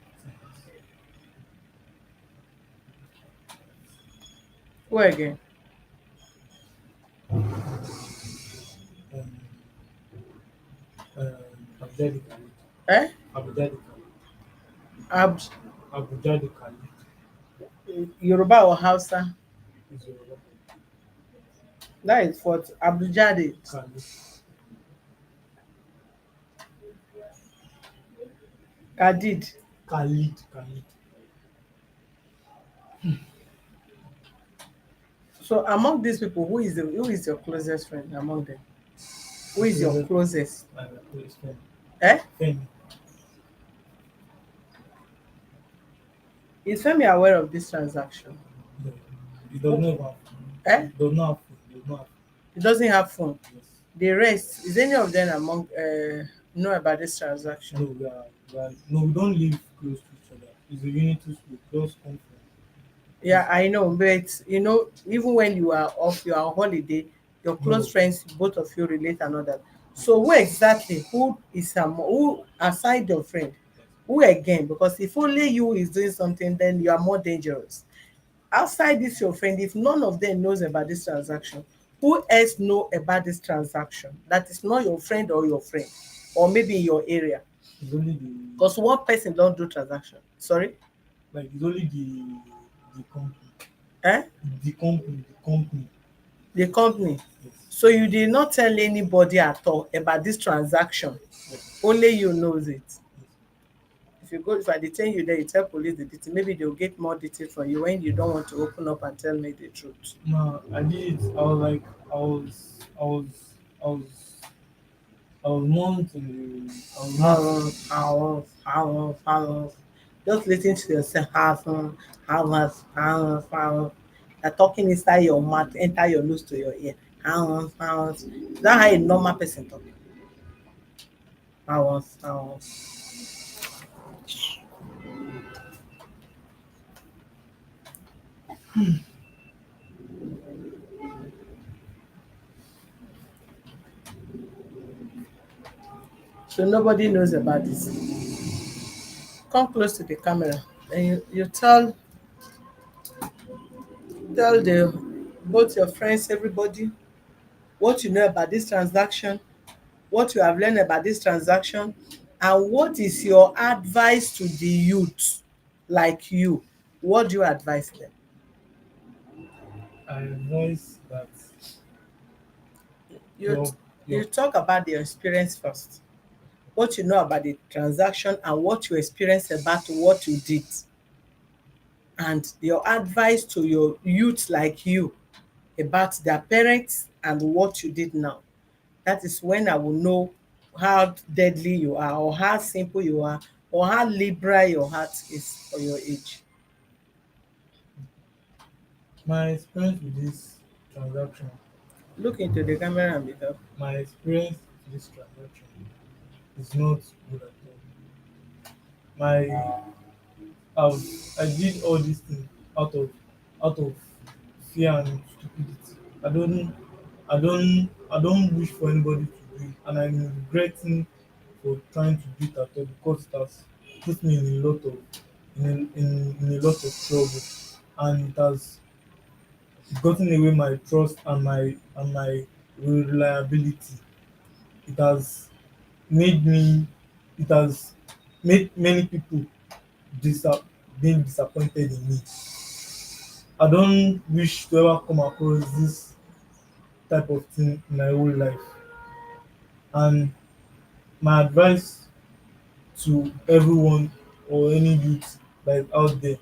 Who again? Um, Abdul Khalid, Eh? Abdul Khalid, Ab- Abdul Khalid Yoruba or Hausa? is Yoruba. That is what? Abdujade. Khalid, Kadid. Khalid. So among these people, who is your closest friend among them? Who is your Closest, closest? closest friend. Eh? Femi, Is Femi aware of this transaction? no, he does not have, Eh? does not have phone, does not have, He doesn't have phone. yes. The rest, is any of them among know about this transaction? No, no, we don't live close to each other. It's a unity school, close come from. Yeah, I know, but even when you are off, you are on holiday, your close No, friends, both of you relate and all that. So who exactly, who aside your friend, who again? Because if only you is doing something, then you are more dangerous. Outside this your friend, if none of them knows about this transaction, who else know about this transaction that is not your friend or your friend, or maybe in your area? it's only Because one person don't do transaction. Sorry? it's only the company, Eh? the company. The company. Yes, So you did not tell anybody at all about this transaction. yes, Only you knows it. yes. If I detain you there, you tell police the detail, maybe they'll get more detail from you when you don't want to open up and tell me the truth. No, I did it. I was like, I was, I was months in the, I was months. How. Just listen to yourself. How. You're talking inside your mouth, enter your nose to your ear. How. Is that how a normal person talk? How. So nobody knows about this. Come close to the camera. And you tell the both your friends, everybody, what you know about this transaction, what you have learned about this transaction, and what is your advice to the youth like you. What do you advise them? I advise that You your you your talk about the experience first. What you know about the transaction and what you experienced about what you did, and your advice to your youth like you about their parents and what you did now. That is when I will know how deadly you are, or how simple you are, or how liberal your heart is for your age. my experience with this transaction, Look into the camera and be helpful. my experience with this transaction is not good at all. My I did all these things out of out of fear and stupidity. I don't wish for anybody to do it, and I'm regretting for trying to do it at all because it has put me in a lot of in a lot of trouble, and it has gotten away my trust and my reliability. It has made me it has made many people disa- being disappointed in me. I don't wish to ever come across this type of thing in my whole life. And my advice to everyone or any youth that is out there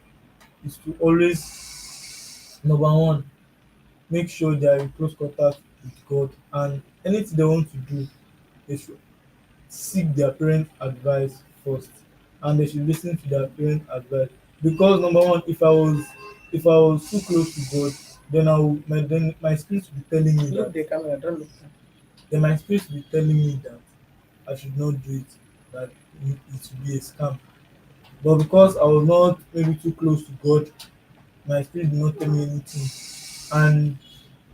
is to always, number one, make sure they are in close contact with God, and anything they want to do, they should seek their parents' advice first, and they should listen to their parents' advice. Because number one, if I was too close to God, then my spirit will be telling me Look that the camera, don't look now. then my spirit will be telling me that I should not do it, that it will be a scam. But because I was not maybe too close to God, my spirit did not tell me anything. And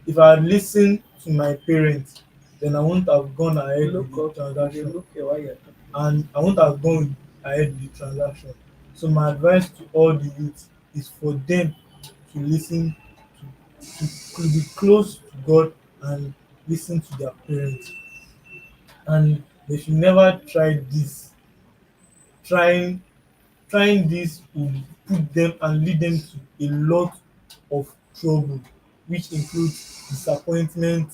if I had listened to my parents, then I wouldn't have gone ahead with Look the up. They transaction, look here while you're talking. and I won't have gone ahead with the transaction. So my advice to all the youth is for them to listen to be close to God and listen to their parents. And they should never try this. Trying trying this will put them and lead them to a lot of trouble, which includes disappointment,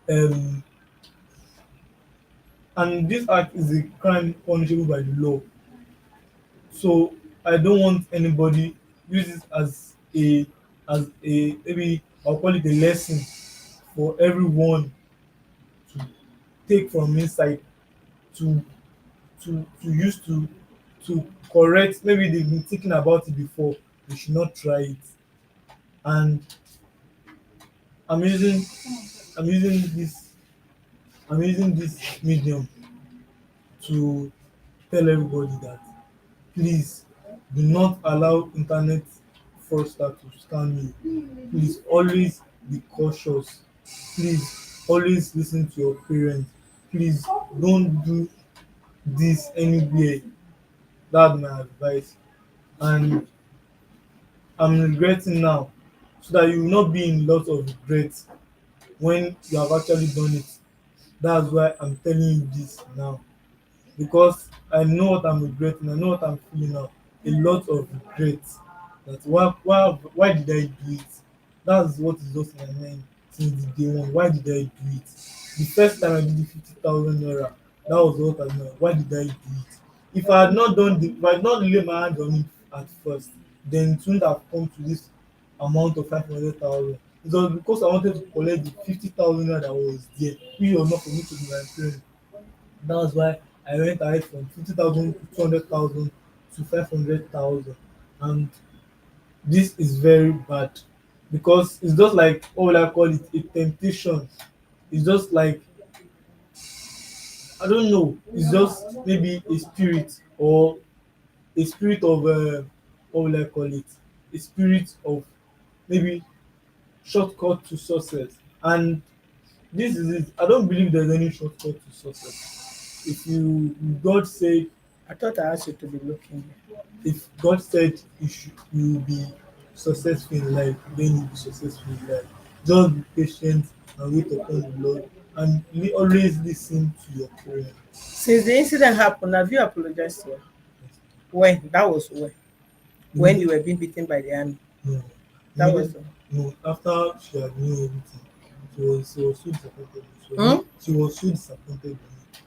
um and this act is a crime punishable by the law. So I don't want anybody use it as a maybe I'll call it a lesson for everyone to take from inside, to to use to correct. Maybe they've been thinking about it before, they should not try it. And i'm using i'm using this I'm using this medium to tell everybody that please do not allow internet fraudster to scam you. Please always be cautious. Please always listen to your parents. Please don't do this anywhere. That's my advice. And I'm regretting now, so that you will not be in lot of regret when you have actually done it. That's why I'm telling you this now, because I know what I'm regretting. I know what I'm feeling now. A lot of regret. That why did I do it? That's what is just in my mind since the day one. Why did I do it? The first time I did the 50,000 naira, that was what I know. Why did I do it? If I had not lay my hand on it at first, then it wouldn't have come to this amount of 500,000. It was because I wanted to collect the 50,000 naira that was there, which was not for me to be my parents. That's why I went ahead from 50,000 to 200,000 to 500,000. And this is very bad, because it's just like, what will I call it, a temptation. It's just like, I don't know, it's just maybe a spirit, or a spirit of what will I call it, a spirit of maybe shortcut to success. And this is it. I don't believe there's any shortcut to success. If you God said I thought I asked you to be looking here. if God said you will be successful in life, then you'll be successful in life. Just be patient and wait upon the Lord, and always listen to your prayer. Since the incident happened, have you apologized to her? When? That was when? When you Immediately, were being beaten by the army. no, That was immediately, no. After she had known everything, she was so disappointed. hmm? She was so disappointed in me.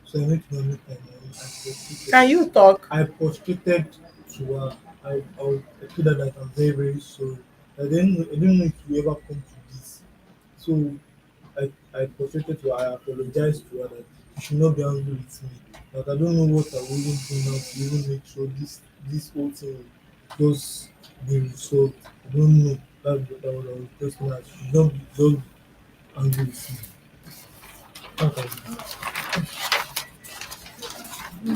So I went to go meet her in my room and prostrated. Can you talk? I prostrated to her. I told her that I'm very, very sorry. I didn't know it would ever come to this. So I prostrated to her. I apologized to her that she should not be angry with me. That I don't know what I will even do now to even make sure this whole thing will just be resolved. I don't know. That was I was just telling her. She should not be just angry with me. That's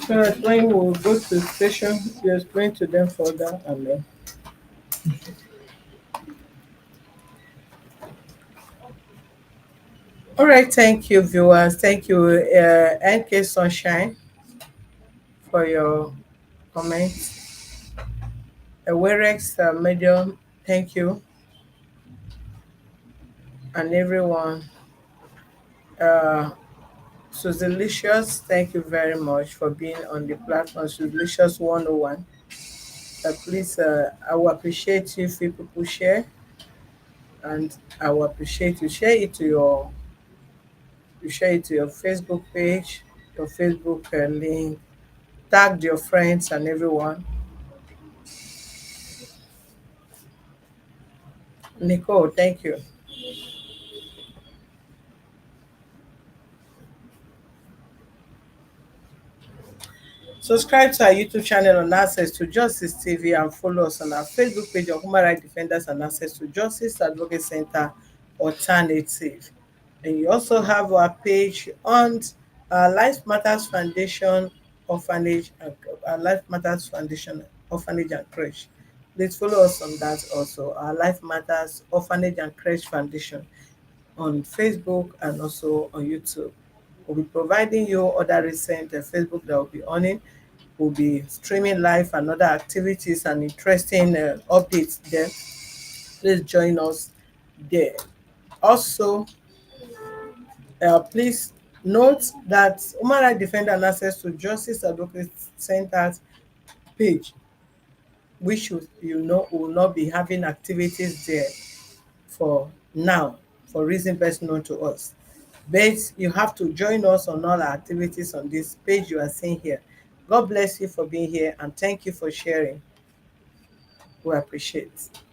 So when we will go to the station, you explain to them further and then. All right, thank you, viewers. Thank you, NK Sunshine, for your comments. Werex Medium, thank you, and everyone. Uh, Susilicious, thank you very much for being on the platform. Susilicious 101. Please, I will appreciate you if people share, and I will appreciate you share it to your Facebook page, your Facebook link, tag your friends and everyone. Nicole, thank you. Subscribe to our YouTube channel on Access to Justice TV and follow us on our Facebook page on Human Rights Defenders and Access to Justice Advocate Center Alternative. And you also have our page on Life Matters Foundation Orphanage and Life Matters Foundation Orphanage and Crèche. Please follow us on that also. Our Life Matters Orphanage and Crèche Foundation on Facebook and also on YouTube. We'll be providing you other recent Facebook that will be on it. We'll be streaming live and other activities and interesting updates there. Please join us there. Also, please note that Human Rights Defender and Access to Justice Advocate Centers page, which you know will not be having activities there for now, for reason best known to us. But you have to join us on all our activities on this page you are seeing here. God bless you for being here and thank you for sharing. We appreciate.